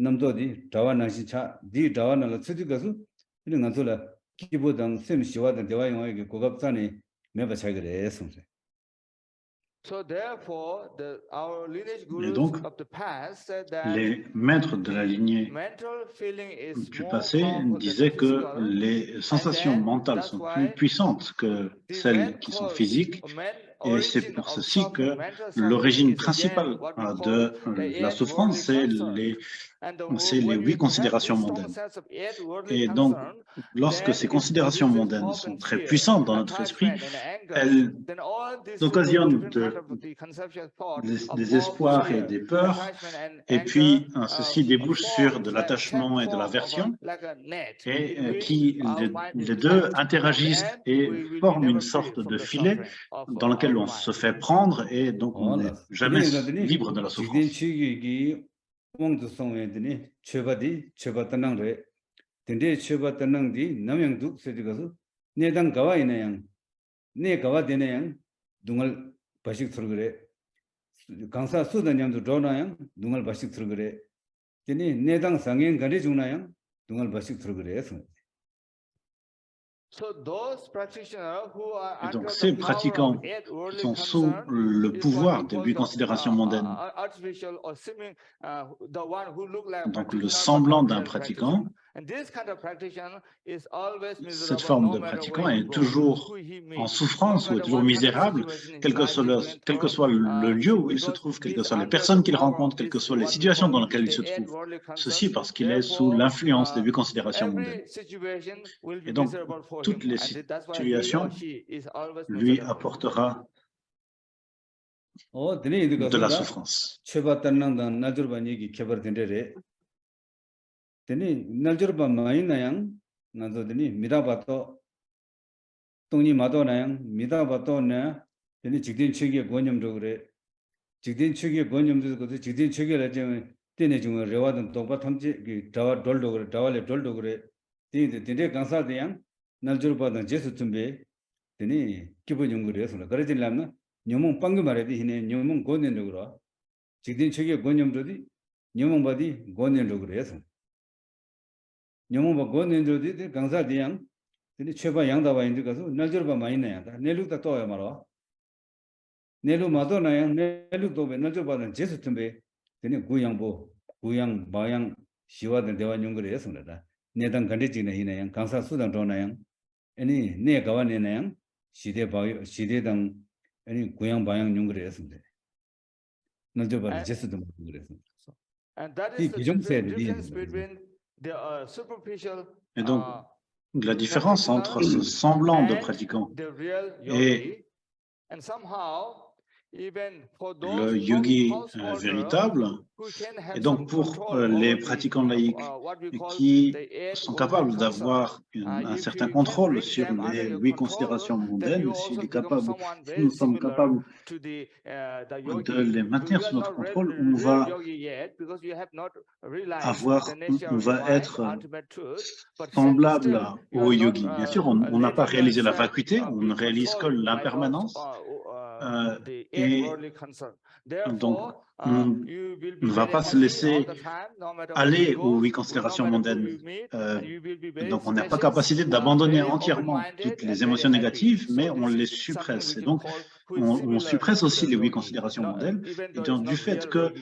남도디 다와 나시차 디 다와 나라 쓰디가서 이런 안솔라 기보당 셈 시와던 대화 영화에게 고갑산이 매바 차이그래 성세. So therefore, our lineage Et gurus donc, of the past said that les maîtres de la lignée du passé disaient que les sensations mentales sont plus puissantes que celles qui sont physiques, et c'est pour ceci que l'origine principale de la souffrance, c'est les 8 considérations mondaines. Et donc, lorsque ces considérations mondaines sont très puissantes dans notre esprit, elles occasionnent des espoirs et des peurs, et puis ceci débouche sur de l'attachement et de l'aversion, et qui les deux interagissent et forment une sorte de filet dans lequel on se fait prendre, et donc on n'est jamais libre de la souffrance. 바식 들그래 강사 수단량도 조나양 눈을 바식 들그래 되니 내당 상행 가리 중나양 눈을 바식 들그래. Et donc ces pratiquants qui sont sous le pouvoir des 8 considérations mondaines, donc le semblant d'un pratiquant, cette forme de pratiquant est toujours en souffrance ou est toujours misérable, quel que soit le lieu où il se trouve, quelles que soient les personnes qu'il rencontre, quelles que soient les situations dans lesquelles il se trouve. Ceci parce qu'il est sous l'influence des 8 considérations mondaines. Et donc, toutes les situations lui apportera de la souffrance. Teni Naljurba Mainayang, Nazodini, Midabato, Tony Madonayang, Midabato, Teni Chigdin Chigi Gonyam Dogre, Chigdin Chigi Gonyam Dugo, Chigdin Chigi Legend, Tenejum, Rewadan Tobatamji, Tower Doldogre, Dawale Doldogre, Tinde Gansa the Yang, Naljurba and Jesutumbe, Teni Kibunum Gresula, Garatin Lamna, Nyumon Pangamari, Nyumon Gonin Dogra, Chigdin Chigi Gonyam Dodi, Nyumon Badi, Gonin Dogre. 녀모가 고는들이 강사디양 근데 최바 양다와 인도 가서 날저바 많이 내야 내륙다 또야 말아 내륙 마도나야 내륙도 날저바는 제스tumbe 근데 구양보 구양 마양 시와된 대화 연구를 했습니다 내당 간대지네 이내양 강사 수당 도나양 아니 내 가와내나양 시대 바위 시대당 아니 구양 방향 연구를 했습니다 날저바 제스tumbe 그랬습니다 and that is the difference between Et donc, la différence entre ce semblant de pratiquant et le yogi véritable. Et donc, pour les pratiquants laïcs qui sont capables d'avoir un certain contrôle sur les 8 considérations mondaines, si nous sommes capables de les maintenir sous notre contrôle, on va être semblable au yogi. Bien sûr, on n'a pas réalisé la vacuité, on ne réalise que l'impermanence. Et donc, on ne va pas se laisser aller aux 8 considérations mondaines. Donc, on n'a pas capacité d'abandonner entièrement toutes les émotions négatives, mais on les suppresse. Et donc, on suppresse aussi les 8 considérations mondaines. Et donc, du fait que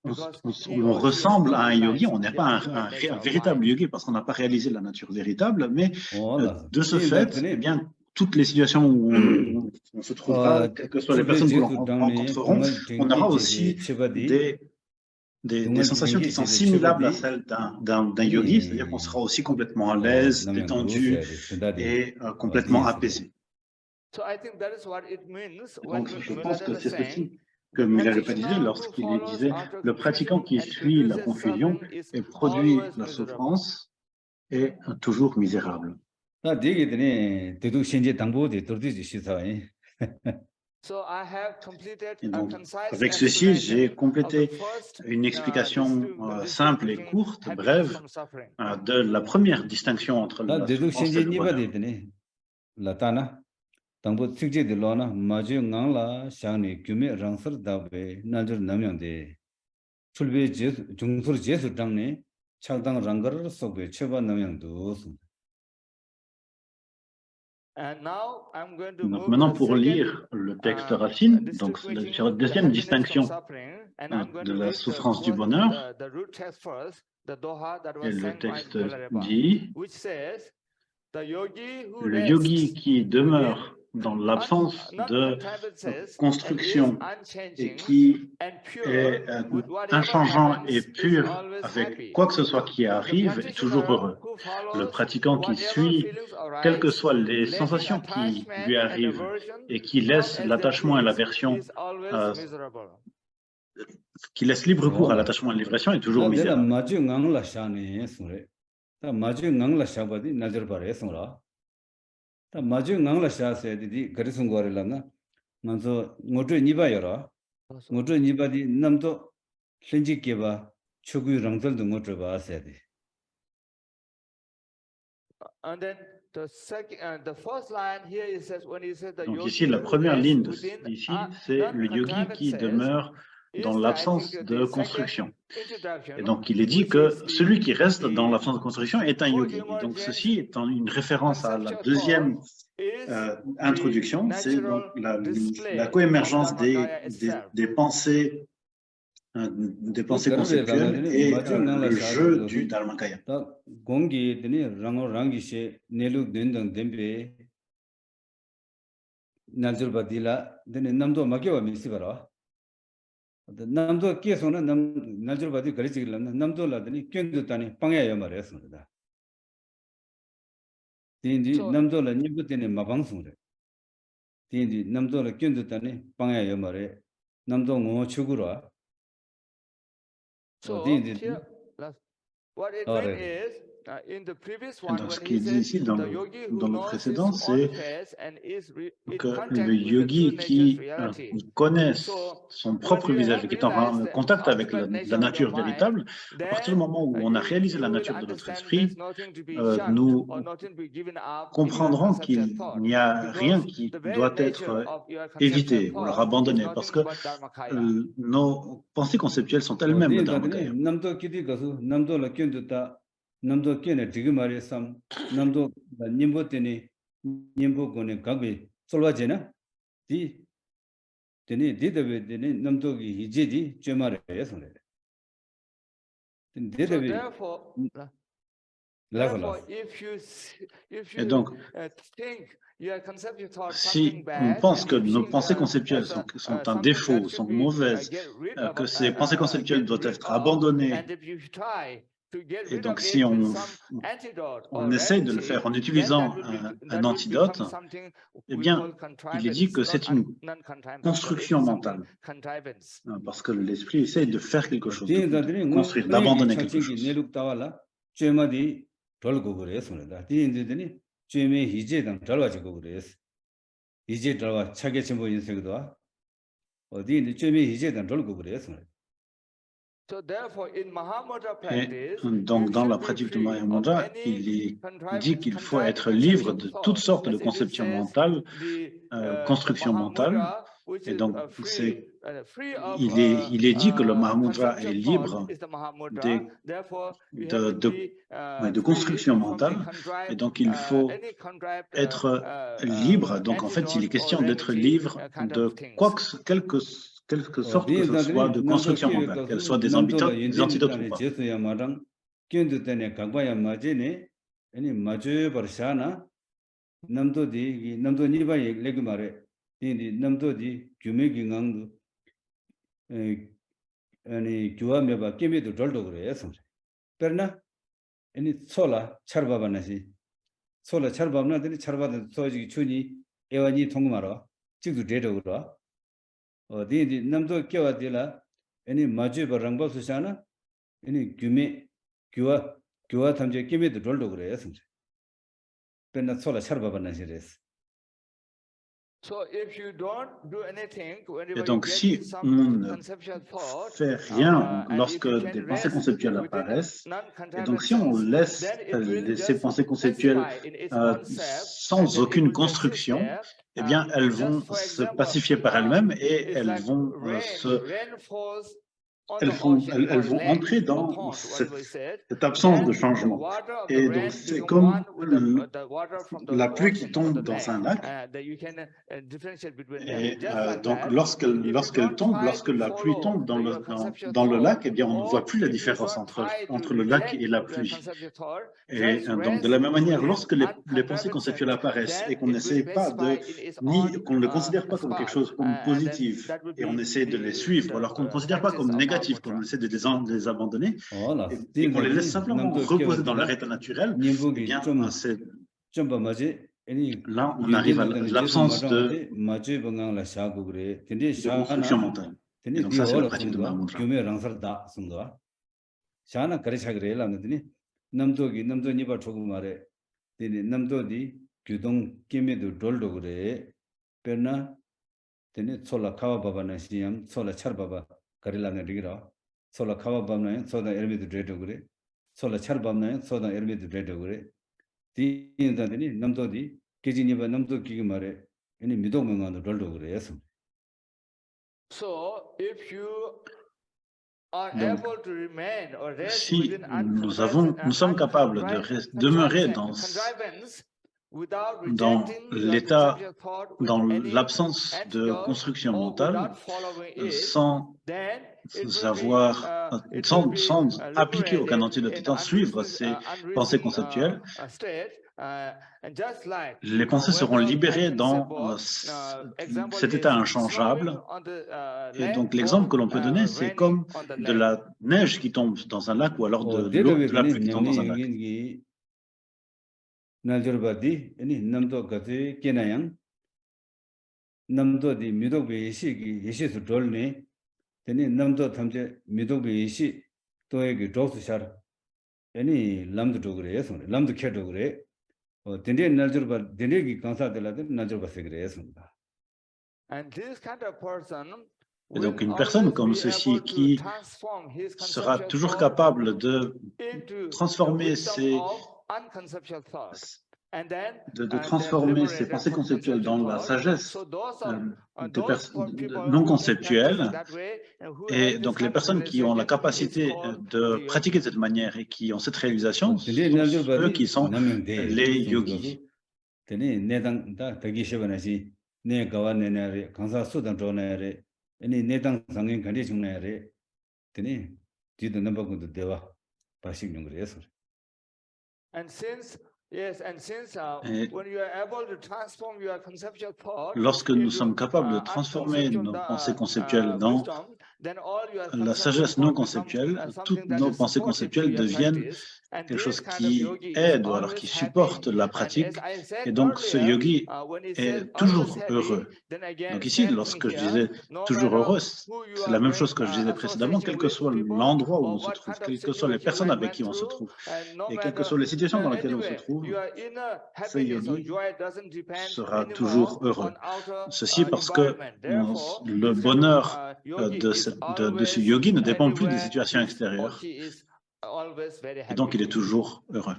on ressemble à un yogi, on n'est pas un véritable yogi parce qu'on n'a pas réalisé la nature véritable, mais de ce fait, eh bien, toutes les situations où on se trouvera, quelles que soient les personnes que l'on rencontreront, on aura aussi des sensations qui sont similables à celles d'un yogi, c'est-à-dire qu'on sera aussi complètement à l'aise, détendu et complètement apaisé. Donc, je pense que c'est ceci que Milarepa disait lorsqu'il disait « Le pratiquant qui suit la confusion et produit la souffrance est toujours misérable ». Donc, avec ceci, j'ai complété une explication simple et courte, brève, de la première distinction entre la souffrance et le bonheur. Donc maintenant, pour lire le texte racine, donc sur la deuxième distinction de la souffrance du bonheur, et le texte dit « Le yogi qui demeure dans l'absence de construction et qui est inchangeant et pur avec quoi que ce soit qui arrive est toujours heureux. Le pratiquant qui suit, quelles que soient les sensations qui lui arrivent et qui laisse l'attachement et l'aversion, qui laisse libre cours à l'attachement et à l'aversion est toujours misérable. Donc ici, la première ligne ici, c'est le yogi qui demeure dans l'absence de construction. Et donc, il est dit que celui qui reste dans l'absence de construction est un yogi. Et donc, ceci est une référence à la deuxième introduction, c'est donc la coémergence des pensées conceptuelles et le jeu du Dharmakaya. 남도 끼에서는 날줄 봐도 그렇지길래 남도라더니 껴도다니 빵야야 말했습니다. 딘디 남도라 님부터는 마방송래. 딘디 남도라 껴도다니 빵야야 말해. 남도 뭐 추구라. 딘디 what it means is Donc, ce qui est dit ici dans le précédent, c'est que le yogi qui connaît son propre visage et qui est en contact avec la nature véritable, à partir du moment où on a réalisé la nature de notre esprit, nous comprendrons qu'il n'y a rien qui doit être évité ou alors abandonné, parce que nos pensées conceptuelles sont elles-mêmes le Dharmakaya. 남도 깨네 지금 말했삼 남도 님보 때니 님보 거네 각비 솔와제나 디 되니 디데베 되니 남도기 이제디 쩨마레 예선래 디데베 Et donc, si on pense que nos pensées conceptuelles sont un défaut, sont mauvaises, que ces pensées conceptuelles doivent être abandonnées Et donc, si on essaie de le faire en utilisant un antidote, eh bien, il est dit que c'est une construction mentale. Parce que l'esprit essaie de faire quelque chose, de construire, d'abandonner quelque chose. Et donc, dans la pratique du Maya Mudra, il est dit qu'il faut être libre de toutes sortes de conceptions mentales, constructions mentales. Et donc, il est dit que le Mahamudra est libre de construction mentale. Et donc, il faut être libre. Donc, en fait, il est question d'être libre de quelque sorte que ce soit de construction mentale, qu'elles soient des antidotes ou pas. 소라 철밥나들이 철밥은 소지 춘이 에완이 통마로 직도 데려오라 어디 남도 껴와들라 아니 마주 버랑버스잖아 아니 규와 탐제 끼메도 돌도 그래요 선생 근데 소라 철밥나시레스 Et donc, si on ne fait rien lorsque des pensées conceptuelles apparaissent, et donc si on laisse ces pensées conceptuelles sans aucune construction, eh bien, elles vont se pacifier par elles-mêmes et elles vont entrer dans cette absence de changement. Et donc, c'est comme la pluie qui tombe dans un lac. Et donc, lorsqu'elle tombe, lorsque la pluie tombe dans le lac, eh bien, on ne voit plus la différence entre le lac et la pluie. Et donc, de la même manière, lorsque les pensées conceptuelles apparaissent et qu'on n'essaie pas qu'on ne les considère pas comme quelque chose comme positif, et on essaie de les suivre, alors qu'on ne considère pas comme négatif, qu'on essaie de les abandonner, et qu'on les laisse simplement reposer dans leur état naturel, eh bien, là, on arrive à l'absence de construction mentale. Et donc ça, c'est la pratique de Mahamudra. 가릴라네 리기라 솔라 카바밤나에 소다 에르미드 드레도 그래 솔라 차르밤나에 소다 에르미드 드레도 그래 디인다더니 남도디 계진이바 남도 기기 말에 아니 미도명안도 돌도 그래서 So if you are able to remain or rest si within nous sommes capables de demeurer dans l'état, dans l'absence de construction mentale, sans appliquer aucun antidote, sans suivre ces pensées conceptuelles, les pensées seront libérées dans cet état inchangeable. Et donc l'exemple que l'on peut donner, c'est comme de la neige qui tombe dans un lac ou alors de l'eau de la pluie qui tombe dans un lac. 날저바디 아니 남도 가지 깨나양 남도디 미도베시 예시스 돌네 되니 남도 탐제 미도베시 또에게 조스샤 아니 람도 그래서 람도 켜도 그래 된데 날저바 된데기 강사들라데 날저바세 그래서입니다. And this kind of person Et donc une personne comme ceci qui sera toujours capable de transformer transformer ses pensées conceptuelles dans la sagesse non conceptuelle. Et donc les personnes qui ont la capacité de pratiquer de cette manière et qui ont cette réalisation, eux qui sont les yogis. And since when you are able to transform your conceptual thought, lorsque nous sommes capables de transformer nos pensées conceptuelles dans la sagesse non conceptuelle, toutes nos pensées conceptuelles deviennent quelque chose qui aide ou alors qui supporte la pratique. Et donc, ce yogi est toujours heureux. Donc ici, lorsque je disais toujours heureux, c'est la même chose que je disais précédemment, quel que soit l'endroit où on se trouve, quelles que soient les personnes avec qui on se trouve, et quelles que soient les situations dans lesquelles on se trouve, ce yogi sera toujours heureux. Ceci parce que le bonheur de ce yogi ne dépend plus des situations extérieures. Et donc, il est toujours heureux.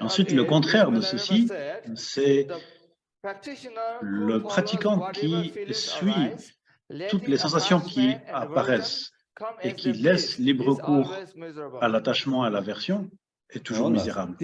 Ensuite, le contraire de ceci, c'est le pratiquant qui suit toutes les sensations qui apparaissent et qui laisse libre cours à l'attachement et à l'aversion est toujours misérable.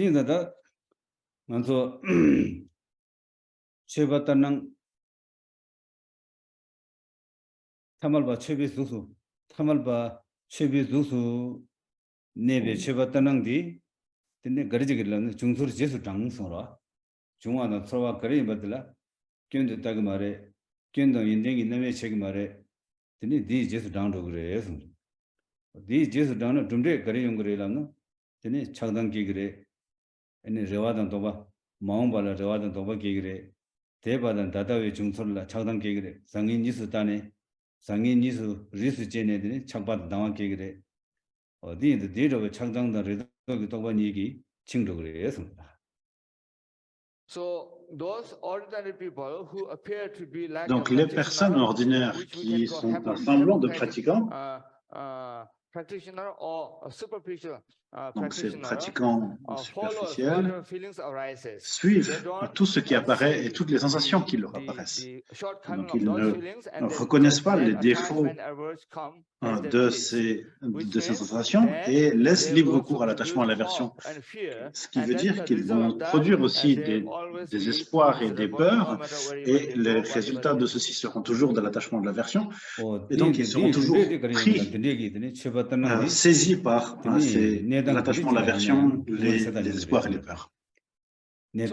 Donc, les personnes ordinaires qui sont un semblant de pratiquants, donc ces pratiquants superficiels, suivent tout ce qui apparaît et toutes les sensations qui leur apparaissent. Donc, ils ne reconnaissent pas les défauts de ces sensations et laissent libre cours à l'attachement à l'aversion. Ce qui veut dire qu'ils vont produire aussi des espoirs et des peurs, et les résultats de ceci seront toujours de l'attachement de l'aversion, et donc ils seront toujours pris, saisis par l'attachement, l'aversion, les espoirs et les peurs. Et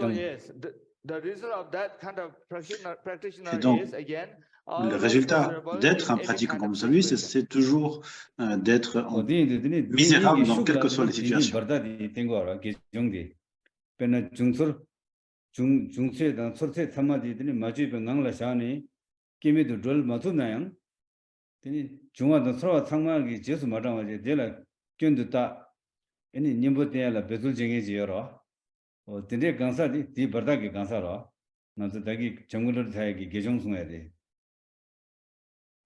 donc, le résultat d'être un pratiquant comme celui, c'est toujours d'être misérable dans quelles que soient les situations.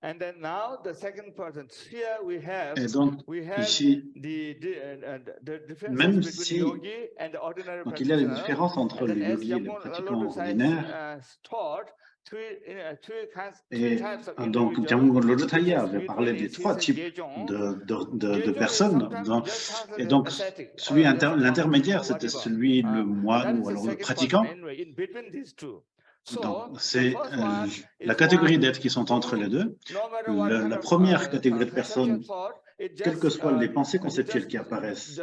And then now the second person. Here we have, et donc, ici, même si donc il y a des différences entre les yogis et les pratiquants ordinaires, et donc Jamgon Lodjataya avait parlé des trois types de personnes, et donc l'intermédiaire c'était celui, le moine ou alors le pratiquant. Donc, c'est la catégorie d'êtres qui sont entre les deux. La première catégorie de personnes, quelles que soient les pensées conceptuelles qui apparaissent,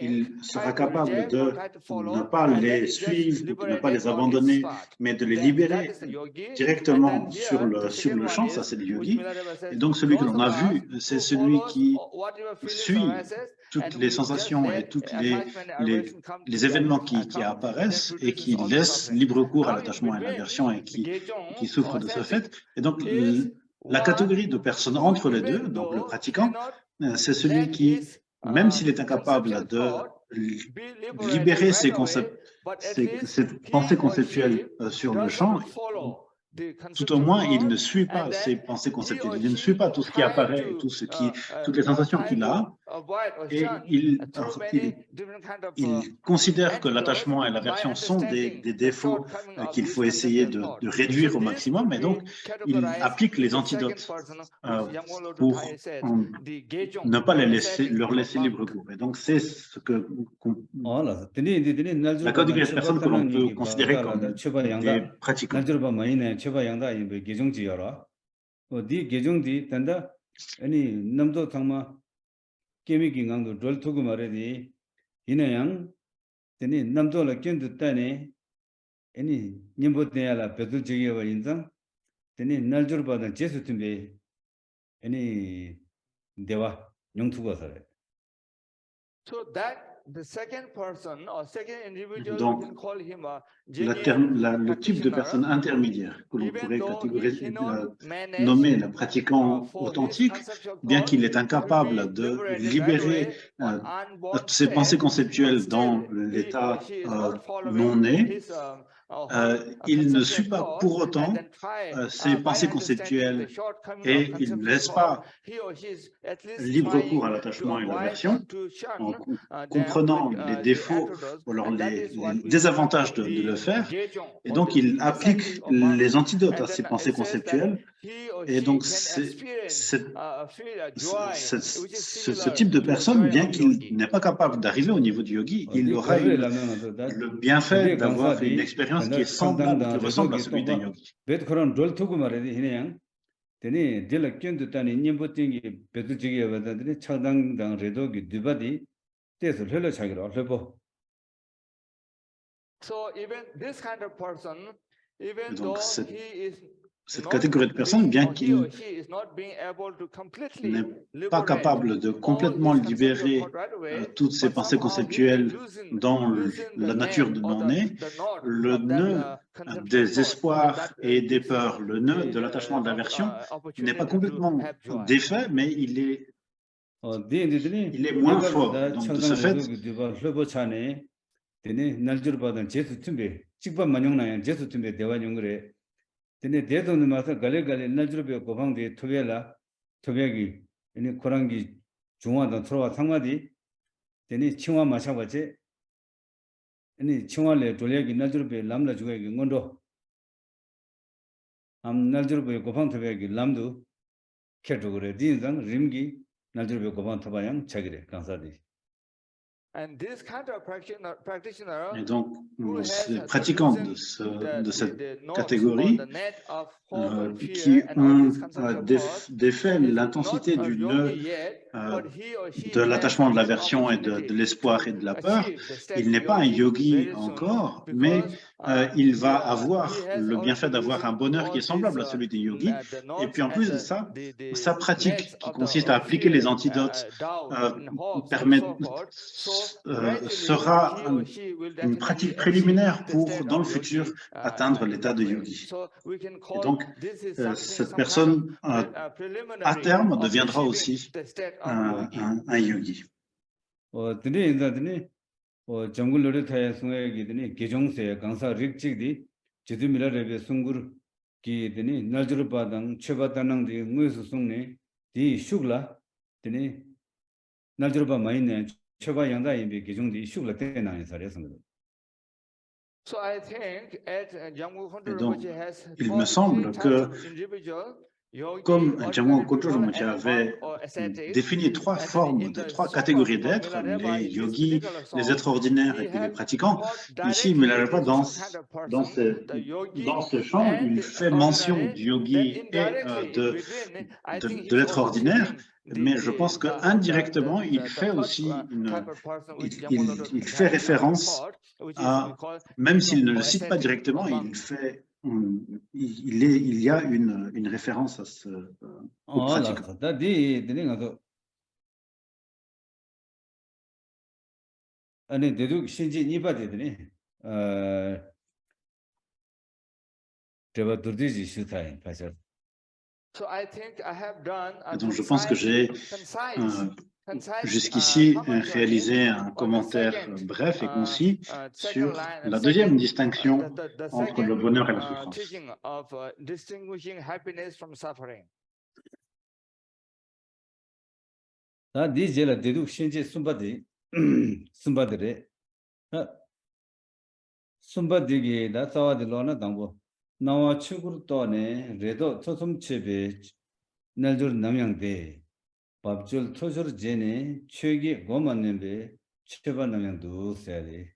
il sera capable de ne pas les suivre, de ne pas les abandonner, mais de les libérer directement sur le champ, ça c'est le yogi. Et donc celui que l'on a vu, c'est celui qui suit toutes les sensations et tous les événements qui apparaissent et qui laissent libre cours à l'attachement et à l'aversion et qui souffrent de ce fait. Et donc, la catégorie de personnes entre les deux, donc le pratiquant, c'est celui qui, même s'il est incapable de libérer ses pensées conceptuelles sur le champ, tout au moins, il ne suit pas ses pensées conceptuelles, il ne suit pas tout ce qui apparaît, toutes les sensations qu'il a, et il considère que l'attachement et l'aversion sont des défauts qu'il faut essayer de réduire au maximum, et donc il applique les antidotes pour ne pas leur laisser libre cours. Et donc c'est ce que la catégorie de personnes que l'on peut considérer comme des pratiquants. 게미 긴강도 절 두고 말이지 이나양 되니 남도라 견도 따네 아니 님보대야라 배도 지게와 인상 되니 날줄 받은 제수 준비 아니 대화 용투가 살아요. So that the second person or second individual, Donc, we can call him a le type de personne intermédiaire que l'on pourrait nommer le pratiquant authentique, bien qu'il est incapable de libérer ses pensées conceptuelles dans l'état non-né, il ne suit pas pour autant ses pensées conceptuelles et il ne laisse pas libre cours à l'attachement et l'aversion en comprenant les défauts ou alors les désavantages de le faire. Et donc, il applique les antidotes à ces pensées conceptuelles. Et donc, ce type de personne, bien qu'il n'est pas capable d'arriver au niveau du yogi, il aura le bienfait d'avoir une expérience qui est semblable, qui ressemble à celui d'un yogi. So even this kind of person, even donc, though he is cette catégorie de personnes, bien qu'il n'est pas capable de complètement libérer toutes ces pensées conceptuelles dans la nature de non-né, le nœud des espoirs et des peurs, le nœud de l'attachement de l'aversion n'est pas complètement défait, mais il est moins fort. Donc, de ce fait, 근데 대도는 마서 갈래갈래 날주르베 고방데 토벨라 토베기 이니 코랑기 중화도 서로와 상마디 되니 칭화 마셔봐지 아니 칭화래 돌려기 날주르베 람라 주게기 건도 암 날주르베 고방 토베기 람도 캐도 그래 딘상 림기 날주르베 고방 토바양 자기래 강사디. Et donc, ces pratiquants de cette catégorie qui ont défait l'intensité du nœud de l'attachement, de l'aversion et de l'espoir et de la peur, il n'est pas un yogi encore, mais il va avoir le bienfait d'avoir un bonheur qui est semblable à celui des yogis. Et puis en plus de ça, sa pratique qui consiste à appliquer les antidotes sera une pratique préliminaire pour, dans le futur, atteindre l'état de yogi. Et donc, cette personne, à terme, deviendra aussi un yogi. Et donc, il me semble que comme Jamgon Khuntro Rinpoche avait défini trois catégories d'êtres, les yogis, les êtres ordinaires et puis les pratiquants, ici, il ne mélange pas dans ce champ, il fait mention du yogi et de l'être ordinaire, mais je pense qu'indirectement, il fait aussi il fait référence à, même s'il ne le cite pas directement, il y a une référence à ce au pratiquant. Donc je pense que j'ai jusqu'ici réalisé un commentaire bref et concis sur la deuxième distinction entre le bonheur et la souffrance. 밥줄 토저르 제네 최기 고만는데 최반하면 두세리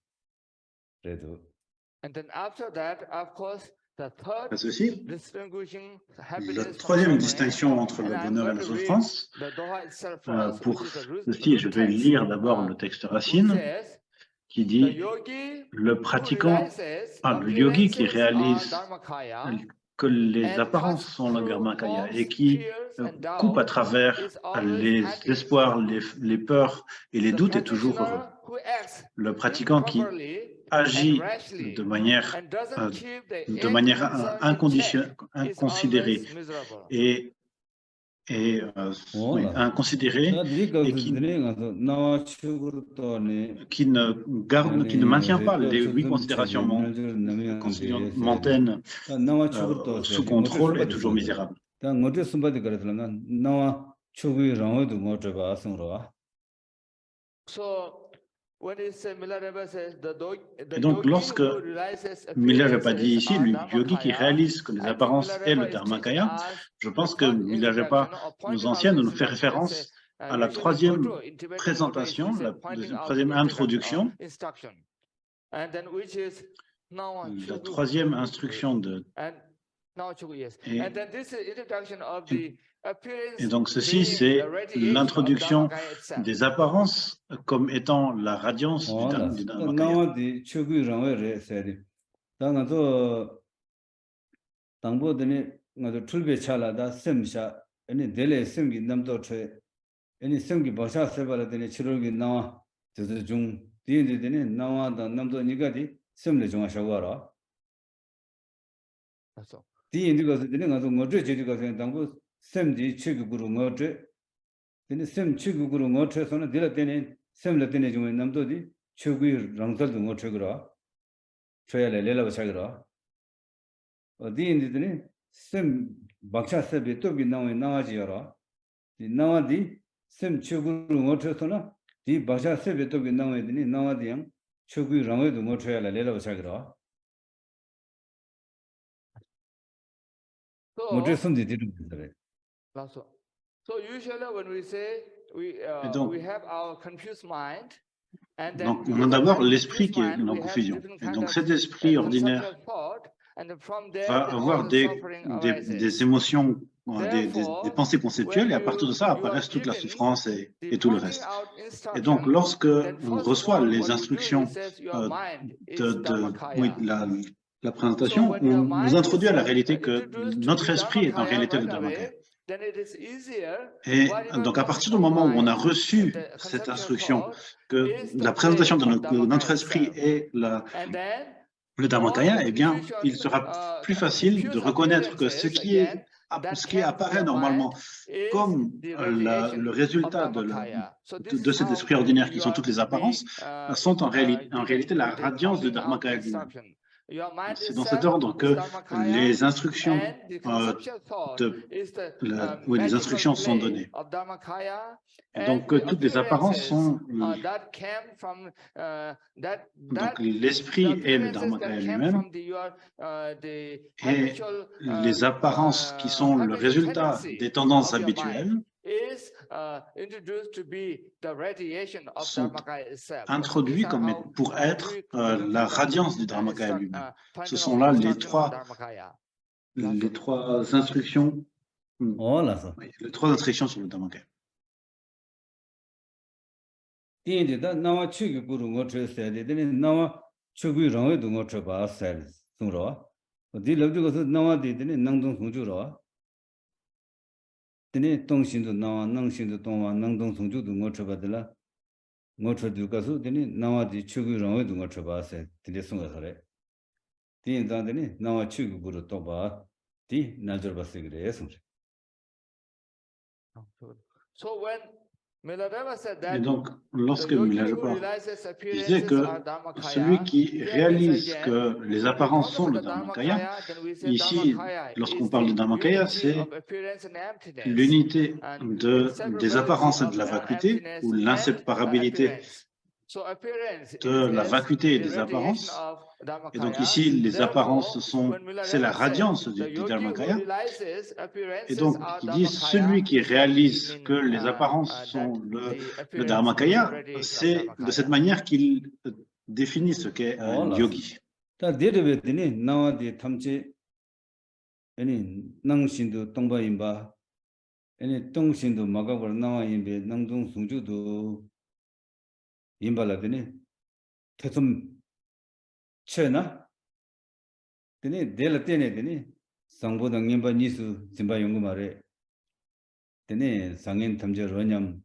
그래도 And then after that, of course, à ceci. La troisième distinction entre le bonheur et la souffrance, pour ceci, je vais lire d'abord le texte racine qui dit le pratiquant, le yogi qui réalise que les apparences sont le dharmakaya et qui coupe à travers les espoirs, les peurs et les doutes est toujours heureux. Le pratiquant qui agit de manière inconsidérée et inconsidérée et qui ne maintient pas les 8 considérations mondaines sous contrôle est toujours misérable. Et donc, lorsque Milarepa dit ici, le yogi qui réalise que les apparences est le dharmakaya, je pense que Milarepa nous enseigne, nous fait référence à la troisième présentation, la troisième introduction, la troisième instruction de... Et donc ceci, c'est l'introduction des apparences comme étant la radiance du dharmakaya. semdi chiguru ngotre dene sem chiguru ngotre sona dila dene semla dene jung namdo di chugui rangsal du ngotre gra choyale lela bachagra odi indi dene sem baksha sebe to bi nawe nawaji yara di nawadi sem chiguru ngotre sona di baksha sebe to bi nawe dene nawadi yang chugui rangwe du ngotre yala lela bachagra ngotre semdi diru dare. So usually when we say we have our confused mind, and then donc on a d'abord l'esprit qui est en confusion. Et donc cet esprit ordinaire va avoir des émotions, des pensées conceptuelles, et à partir de ça apparaissent toute la souffrance et tout le reste. Et donc lorsque on reçoit les instructions la présentation, on nous introduit à la réalité que notre esprit est en réalité le dharmakaya. Et donc, à partir du moment où on a reçu cette instruction, que la présentation de notre esprit est le dharmakaya, eh bien, il sera plus facile de reconnaître que ce qui apparaît normalement comme le résultat de cet esprit ordinaire qui sont toutes les apparences, sont en réalité la radiance du dharmakaya lui-même. C'est dans cet ordre que les instructions, les instructions sont données. Et donc toutes les apparences sont... Donc l'esprit est le dharmakaya lui-même. Et les apparences qui sont le résultat des tendances habituelles sont introduits pour être la radiance du dharmakaya lui-même. Ce sont là les trois instructions, les trois instructions sur le dharmakaya. Dene tongshindu nawa nangshindu tongwa nangdong songju du ngotre badela ngotre du kasu dene nawa di chugu rangwe du ngotre ba se dine songa sare din dan dene nawa chugu guru toba di naljor ba segre songre. So when Milarepa said that, et donc, lorsque Milarepa disait que celui qui réalise que les apparences sont le dharmakaya, ici, lorsqu'on parle de dharmakaya, c'est l'unité des apparences et de la vacuité, ou l'inséparabilité de la vacuité et des apparences. Et donc ici, les apparences c'est la radiance du dharmakaya. Et donc, il dit, celui qui réalise que les apparences sont le dharmakaya, c'est de cette manière qu'il définit ce qu'est un yogi. 아니 낭신도 동바인바 아니 동신도 마가버 나와인베 낭동 송주도 임발라더니 태좀 쳐나 되니 될 때네 되니 상보다 님바 니수 짐바 연구 말에 되니 상인 탐저 로냠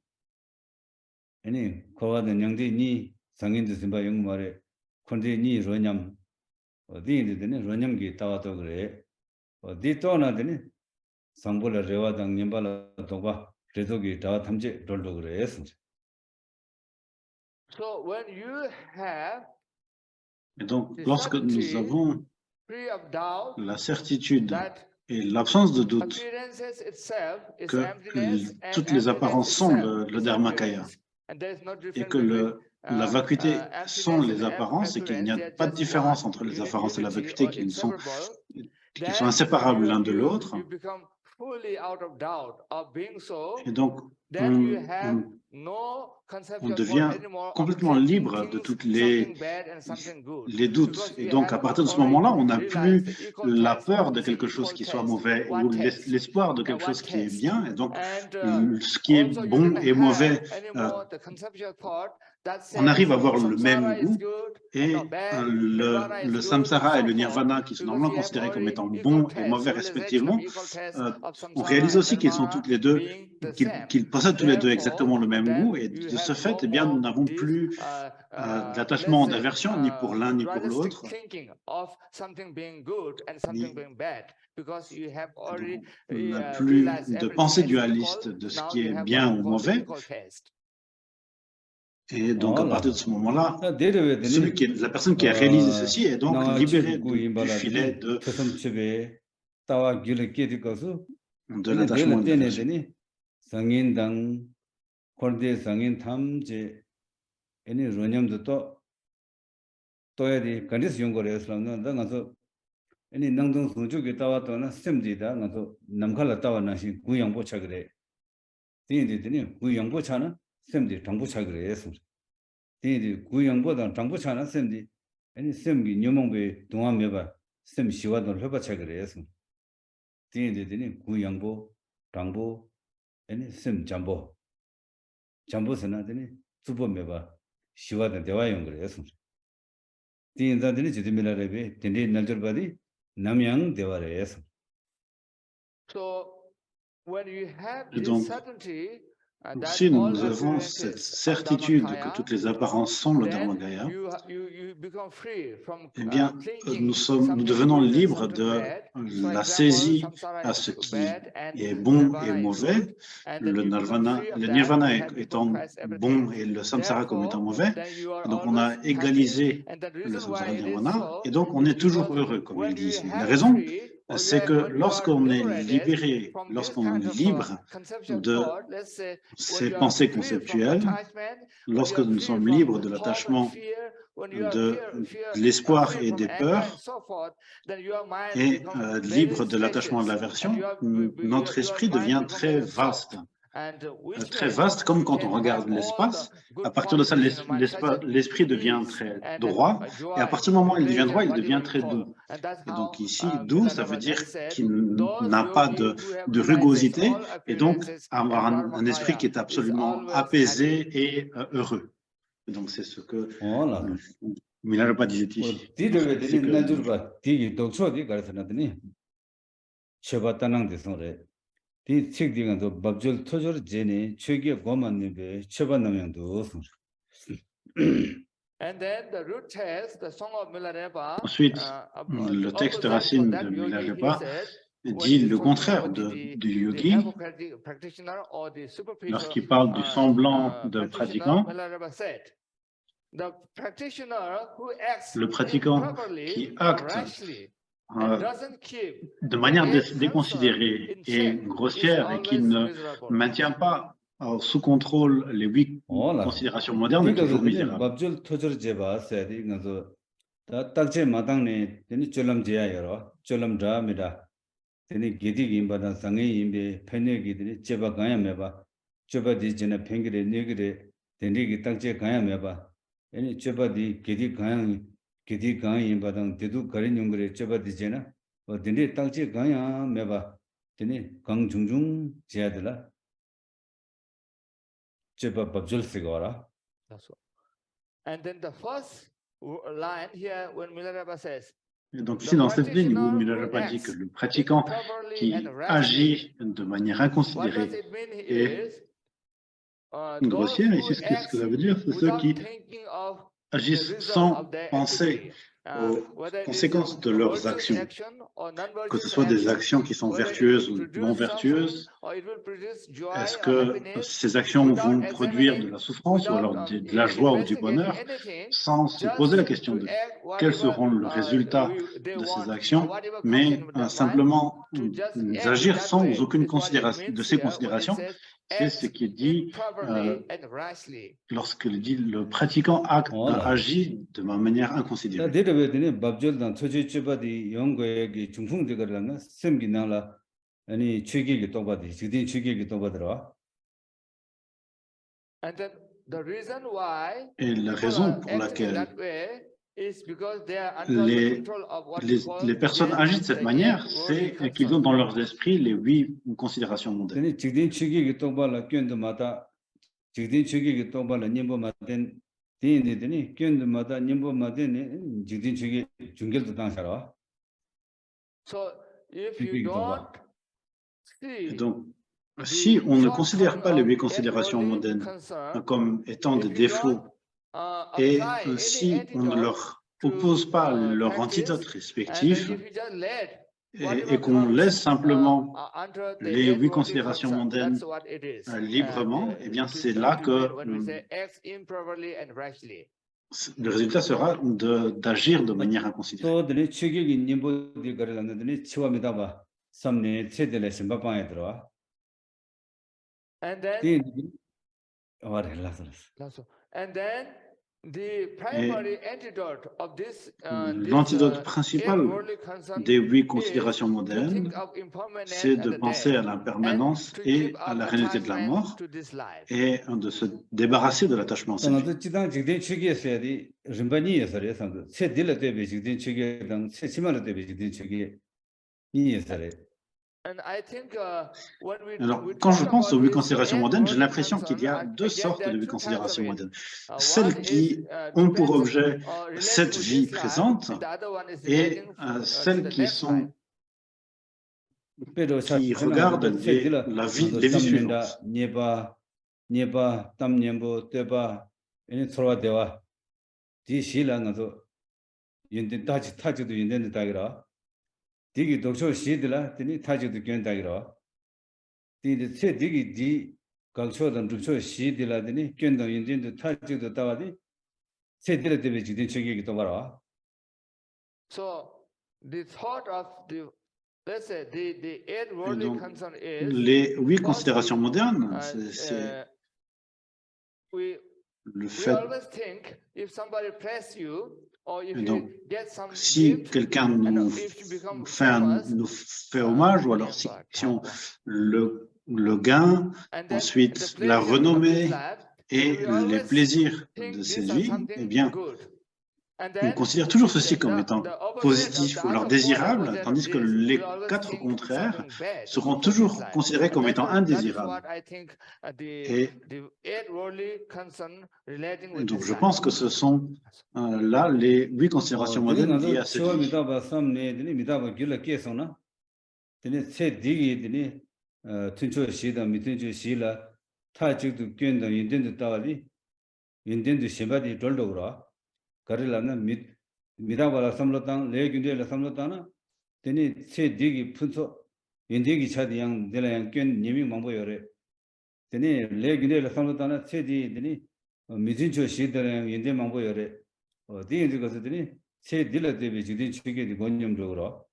아니 거가는 영대 니 상인도 짐바 연구 말에 콘데 니 로냠 어디인데 되니 로냠기 따와도 그래 어디 또나더니 상보라 레와당 님발라 도바 그래서기 다 탐제 롤도 그래 So when you have Et donc, lorsque nous avons la certitude et l'absence de doute que toutes les apparences sont le dharmakaya et que la vacuité sont les apparences et qu'il n'y a pas de différence entre les apparences et la vacuité, qu'ils sont inséparables l'un de l'autre. Et donc, on devient complètement libre de toutes les doutes. Et donc, à partir de ce moment-là, on n'a plus la peur de quelque chose qui soit mauvais ou l'espoir de quelque chose qui est bien. Et donc, ce qui est bon et mauvais, on arrive à avoir le même goût. Et le samsara et le nirvana, qui sont normalement considérés comme étant bons et mauvais respectivement, on réalise aussi qu'ils sont toutes les deux, qu'ils possèdent tous les deux exactement le même goût. Et de ce fait, eh bien, nous n'avons plus d'attachement, d'aversion, ni pour l'un ni pour l'autre. On n'a plus de pensée dualiste de ce qui est bien ou mauvais. Et donc, à partir de ce moment-là, la personne qui a réalisé ceci est donc libérée du filet de l'attachement. 디디 구영보다 당부차나 셈디 아니 셈기 녀몽베 동안메바 셈 시와도 해봐차 그래서 디디디니 구영보 당보 아니 셈 잠보 잠보서나더니 주보메바 시와도 대화용 그래서 디인자들이 지디밀라레베 딘디 날절바디 남양 대화래서 So when you have Et this donc, certainty, si nous avons cette certitude que toutes les apparences sont le Dharmakaya, eh bien, nous devenons libres de la saisie à ce qui est bon et mauvais, le nirvana étant bon et le samsara comme étant mauvais. Et donc, on a égalisé le samsara et le nirvana, et donc on est toujours heureux, comme il dit ici. La raison, c'est que lorsqu'on est libéré, lorsqu'on est libre de ces pensées conceptuelles, lorsque nous sommes libres de l'attachement, de l'espoir et des peurs, et libres de l'attachement de l'aversion, notre esprit devient très vaste. Très vaste, comme quand on regarde l'espace. À partir de ça, l'esprit devient très droit, et à partir du moment où il devient droit, il devient très doux. Et donc ici, doux, ça veut dire qu'il n'a pas de rugosité, et donc avoir un esprit qui est absolument apaisé et heureux. Et donc c'est ce que Milarepa disait ici. 디 책딩도 법절 토절 제네 최기에 고만님베 쳐반나면도 Ensuite, le texte racine de Milarepa dit le contraire du yogi. Lorsqu'il parle du semblant de pratiquant, le pratiquant qui acte de manière déconsidérée et grossière et qui ne maintient pas sous contrôle les 8 considérations modernes est toujours misérable. 게디 강이 바당 대두 거린 용거래 접어디제나 dinde takje ganya meba dine gang jungjung jeyadla cheba babjul sigora. That's all. And then the first line here, when Milarepa says, et donc ici, dans cette ligne où Milarepa dit que le pratiquant qui agit de manière inconsidérée et grossière, ici, ce que ça veut dire, c'est ceux qui agissent sans penser aux conséquences de leurs actions, que ce soit des actions qui sont vertueuses ou non vertueuses. Est-ce que ces actions vont produire de la souffrance ou alors de la joie ou du bonheur, sans se poser la question de quels seront les résultats de ces actions, mais simplement agir sans aucune considération de ces considérations. C'est ce qui dit lorsque le pratiquant agit de manière inconsidérée. Et la raison pour laquelle les personnes agissent de cette manière, c'est qu'ils ont dans leurs esprits les 8 considérations mondaines. Et donc, si on ne considère pas les 8 considérations mondaines comme étant des défauts, et si on ne leur oppose pas leur antidote respectif, et qu'on laisse simplement les 8 considérations mondaines librement, eh bien c'est là que le résultat sera d'agir de manière inconsidérée. L'antidote principal des 8 considérations mondaines, c'est de penser à l'impermanence et à la réalité de la mort et de se débarrasser de l'attachement à cette vie. Alors, quand je pense aux 8 considérations mondaines, j'ai l'impression qu'il y a 2 sortes de 8 considérations mondaines. Celles qui ont pour objet cette vie présente et celles qui regardent les vies suivantes. Digi dokcho shidila, tini tajidu gyön dagira. Digi tse digi di galcho dan rupcho shidila, tini gyön dan yindindu tajidu dawadi, tse dila debe jidin chegi gito bara. So, the thought of the, let's say, the 8 worldly concern is... Les 8 considérations modernes, c'est le fait... We always think, if somebody press you, donc, si quelqu'un nous fait hommage, ou alors si le gain, ensuite la renommée et les plaisirs de cette vie, eh bien, on considère toujours ceci comme étant positif ou alors désirable, tandis que les 4 contraires seront toujours considérés comme étant indésirables. Et donc, je pense que ce sont là les 8 considérations modernes liées à cette vie. Karilana midabala samlotang legunde la samlotana teni se digi punso indigi chadi yang dela yang kyen nimi mangbo yore teni legunde la samlotana se di teni midincho shidela yang inde mangbo yore di indi gosu teni se dila debi jidin chige di gonnyom jogro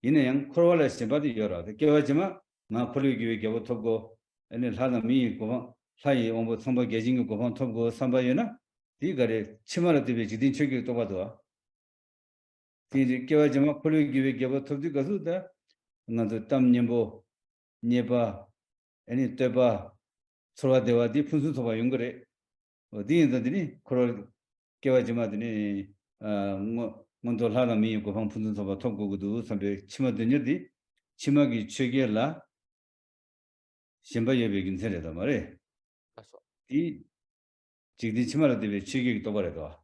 ine yang korwala sembadi yora kewaji마 na poligi gewo tobgo ene lhana mi ko sai ombo sombo gejing ko bon tobgo sambayena 디가래 치마라 되게 지딘 책이 또 봐도 디지 깨와지마 폴리기에 개버 톱디 가서다 나도 땀님보 네바 아니 때바 소라데와디 푼수소바 용거래 어디인들이 그걸 깨와지마더니 뭐 먼저 하나미 고방 분선서바 통고도 선배 치마더니디 치마기 최계라 신바예배긴 세례다 말에 이 지금 치마라 되게 최계기 또 말해도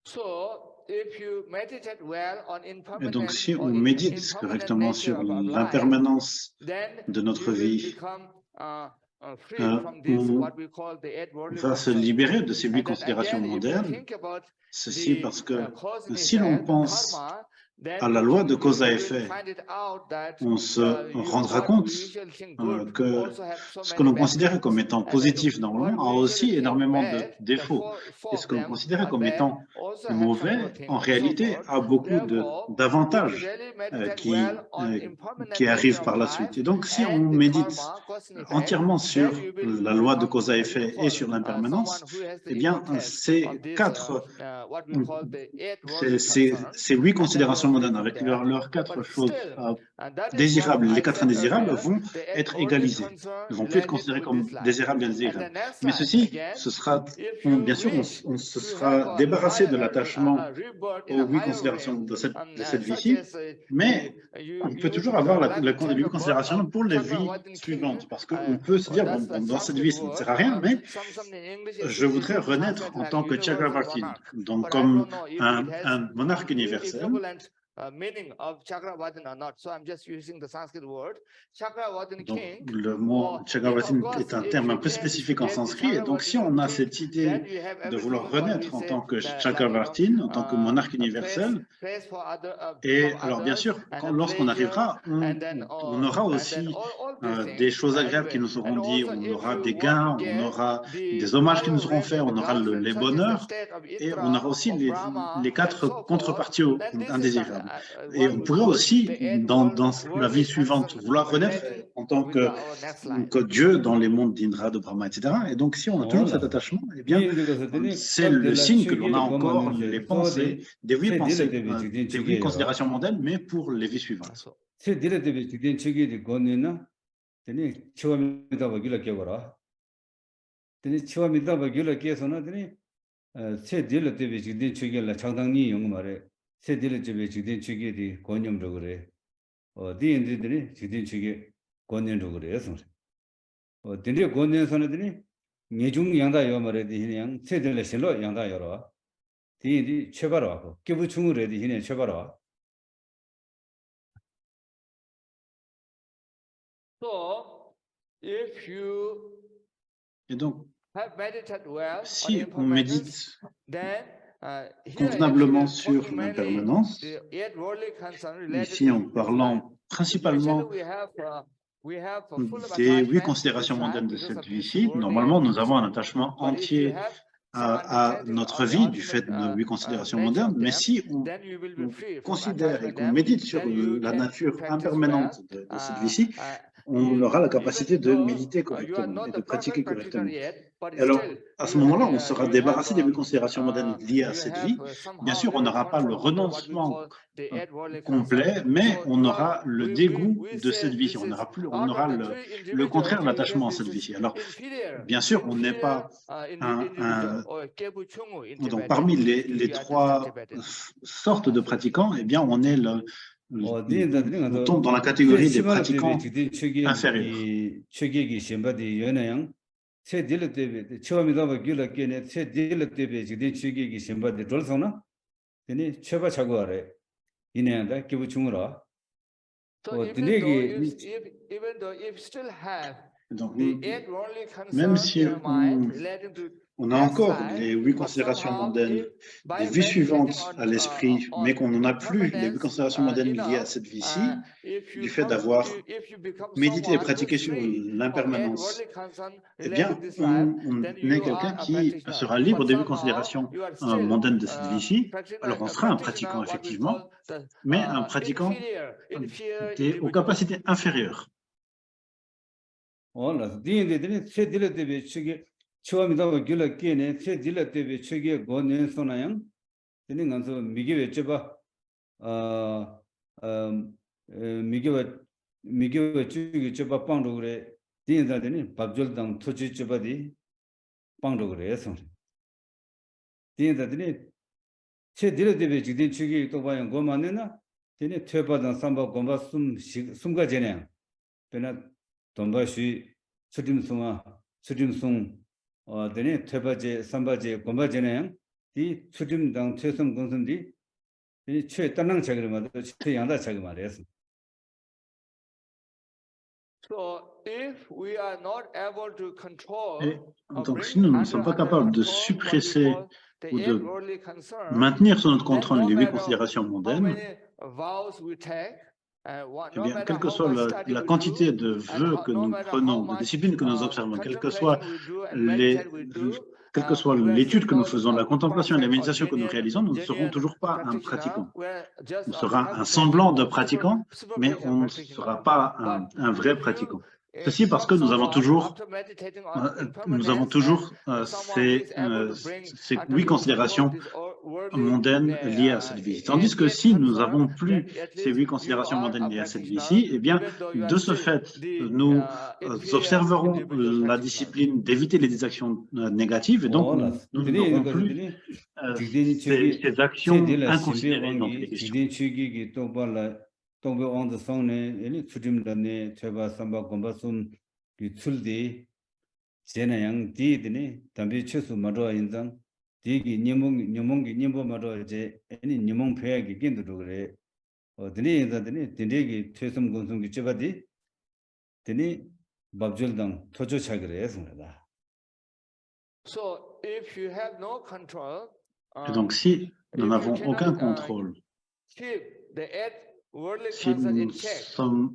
So if you meditate well on Et donc, si on impermanent médite correctement sur l'impermanence de notre vie, on va se libérer de ces 8 considérations mondaines. Ceci parce que si l'on pense à la loi de cause à effet, on se rendra compte que ce que l'on considère comme étant positif normalement a aussi énormément de défauts. Et ce que l'on considère comme étant mauvais, en réalité, a beaucoup d'avantages qui arrivent par la suite. Et donc, si on médite entièrement sur la loi de cause à effet et sur l'impermanence, eh bien, ces 8 considérations mondaines avec leurs 4 choses désirables, les 4 indésirables vont être égalisées. Ils ne vont plus être considérés comme désirables et indésirables. Mais ceci, bien sûr, on se sera débarrassé de l'attachement aux 8 considérations de cette vie-ci, mais on peut toujours avoir les 8 considérations pour les vies suivantes, parce qu'on peut se dire, bon, dans cette vie, ça ne sert à rien, mais je voudrais renaître en tant que Chakravartin, donc comme un monarque universel. Meaning of Chakravartin or not. So I'm just using the Sanskrit word. Chakravartin donc, king. Le mot Chakravartin est un terme un peu spécifique en sanskrit. Et donc, si on a cette idée de vouloir renaître en tant que Chakravartin, en tant que monarque universel, et alors bien sûr, lorsqu'on arrivera, on aura aussi des choses agréables qui nous seront dites, on aura des gains, on aura des hommages qui nous seront faits, on aura les bonheurs, et on aura aussi les 4 contreparties indésirables. Et on pourrait aussi, dans la vie suivante, vouloir renaître en tant que Dieu dans les mondes d'Indra, de Brahma, etc. Et donc, si on a toujours cet attachement, eh bien, c'est le signe que l'on a encore les pensées des 8 pensées, des 8 considérations mondaines, mais pour les vies suivantes. 세딜집에 지된 측이 권념으로 그래. 디엔들이 지된 측이 권념으로 그래서. 딘데 권념선들이 예중 양다여 말에디 그냥 세딜의 실로 양다여로. 디엔디 최바로 하고 기부충을 해디 그냥 최바로. So if you Et donc have meditated well, si on médite convenablement sur l'impermanence, ici en parlant principalement des 8 considérations mondaines de cette vie-ci, normalement nous avons un attachement entier à notre vie du fait de nos 8 considérations mondaines, mais si on considère et qu'on médite sur la nature impermanente de cette vie-ci, on aura la capacité de méditer correctement et de pratiquer correctement. Et alors, à ce moment-là, on sera débarrassé des 8 considérations mondaines liées à cette vie. Bien sûr, on n'aura pas le renoncement complet, mais on aura le dégoût de cette vie. On aura le contraire de l'attachement à cette vie. Alors, bien sûr, on n'est pas donc, parmi les 3 sortes de pratiquants, eh bien, on est on tombe dans la catégorie des pratiquants inférieurs. Donc, même si on a encore les 8 considérations mondaines des vies suivantes à l'esprit, mais qu'on n'en a plus les 8 considérations mondaines liées à cette vie-ci, du fait d'avoir médité et pratiqué sur l'impermanence, eh bien, on est quelqu'un qui sera libre des 8 considérations mondaines de cette vie-ci. Alors, on sera un pratiquant, effectivement, mais un pratiquant aux capacités inférieures. 처음이다 길었기에 새 딜러 때문에 최게 권년 소나양 되는 건서 미개에 줘 미개에 주기 줘 빵도 그래 디엔다더니 밥절당 토지 줘봐디 빵도 그래서 디엔다더니 제 디르디베 지딘 추기 또 봐요. 고만네나 되네 퇴바단 삼바 곰바 숨가 제네. 되나 돈바시 수dim송아 수dim송 되네 퇴바제 삼바제 곰바 제네. 이 수dim당 최선 공선디 이 최단능 자기를 말도 최양다 자기 말이었어. So if we are not able to control, donc si nous ne sommes pas capables de suppresser ou de maintenir sous notre contrôle les 8 considérations mondaines, eh bien, quelle que soit la quantité de vœux que nous prenons, de disciplines que nous observons, quelle que soit l'étude que nous faisons, la contemplation et la méditation que nous réalisons, nous ne serons toujours pas un pratiquant. On sera un semblant de pratiquant, mais on ne sera pas un vrai pratiquant. Ceci parce que nous avons toujours ces 8 considérations mondaines liées à cette vie. Tandis que si nous n'avons plus ces 8 considérations mondaines liées à cette vie-ci, eh bien, de ce fait, nous observerons la discipline d'éviter les actions négatives et donc nous n'aurons plus ces actions inconsidérées dans les questions. 동배 온도 성내 애니 추dim단네 제바 삼바 곰바숨 기 출디 제나양 디드니 담비 최수 마로 인장 디기 녀몽기 녀보 마로 이제 애니 녀몽 배야기 긴도 그래 드니 인자드니 딘데기 최섬 공성기 제바디 드니 밥줄당 토조차 그래 했습니다. So if you have no control, et donc si nous n'avons aucun contrôle, si nous ne sommes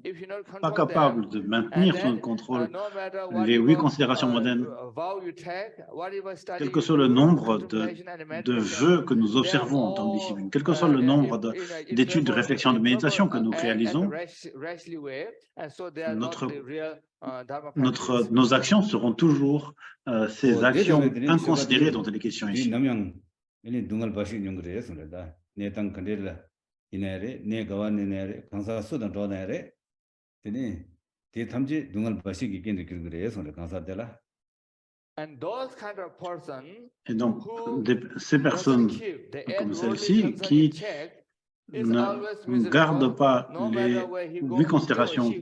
pas capables de maintenir sous notre contrôle les 8 considérations mondaines, quel que soit le nombre de vœux que nous observons en tant que discipline, quel que soit le nombre d'études, de réflexions, de méditation que nous réalisons, nos actions seront toujours ces actions inconsidérées dont il est question ici. 이내래 내 가와내래 강사 수단 도내래 되니 대 탐지 눈을 바시기 있겠는 그래요 손에 강사들라. And those kind of person, et donc ces personnes comme celle-ci qui ne gardent pas les 8 considérations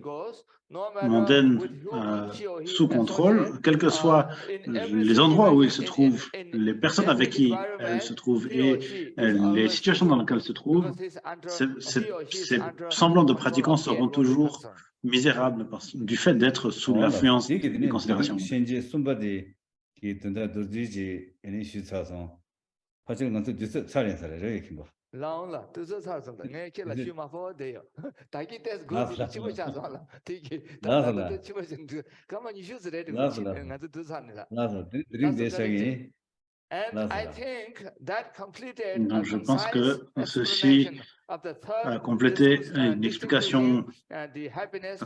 mondaines sous contrôle, quels que soient les endroits où ils se trouvent, les personnes avec qui elles se trouvent et les situations dans lesquelles elles se trouvent, ces semblants de pratiquants seront toujours misérables du fait d'être sous l'influence des considérations mondaines. Long la tu so sa so nge ke la shi ma fo de yo da ki test go chi mo cha so la ti ki da la chi mo jin tu ka ma ni shu zhe de nga tu sa ni la and I think that completed donc je pense que ceci a complété une explication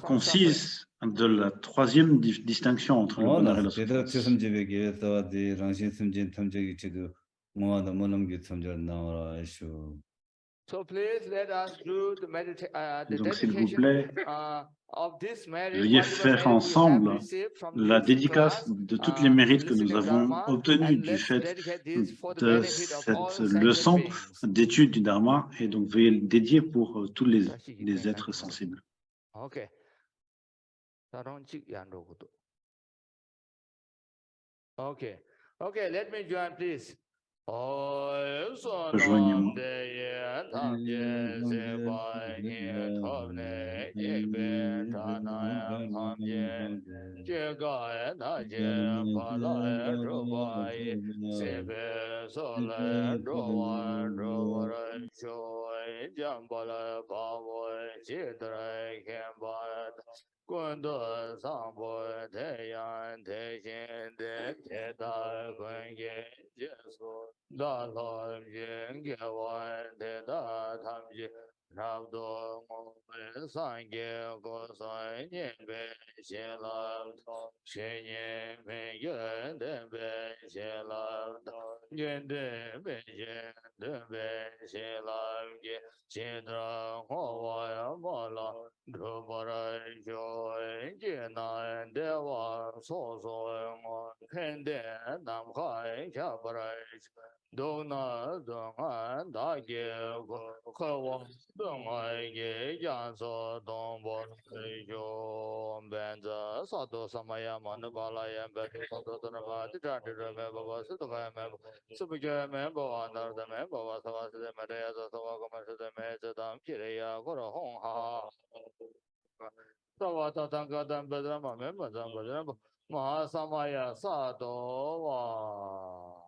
concise de la troisième distinction entre le bonheur et la souffrance. So please let us do the donc s'il vous plaît, veuillez faire ensemble la dédicace de tous les mérites que nous avons obtenus du fait de cette leçon d'étude du Dharma, et donc veuillez le dédier pour tous les êtres sensibles. Okay. Okay, let me join, please. Rejoignez-moi. Kundo sambo te yan te shin te te da kun ye jesu da lo yin ge wan te da tam ji rab do mo me san ge go san ye be she la to she ye me ye de be she la to ye de be ye de be she la ge she dra ho wa ya mo la do ba ra jo 见那的话所说我肯定南海下不来。都那东安大街和我东爱也江苏东部就本着啥都什么呀嘛那巴拉呀本着都那嘛的站着没不不是都没没是不是没不完那的没不完是吧是没得呀是吧我们是的没知道皮的呀或者红哈是吧他当个当不得嘛没不当不得不马上嘛呀啥都哇。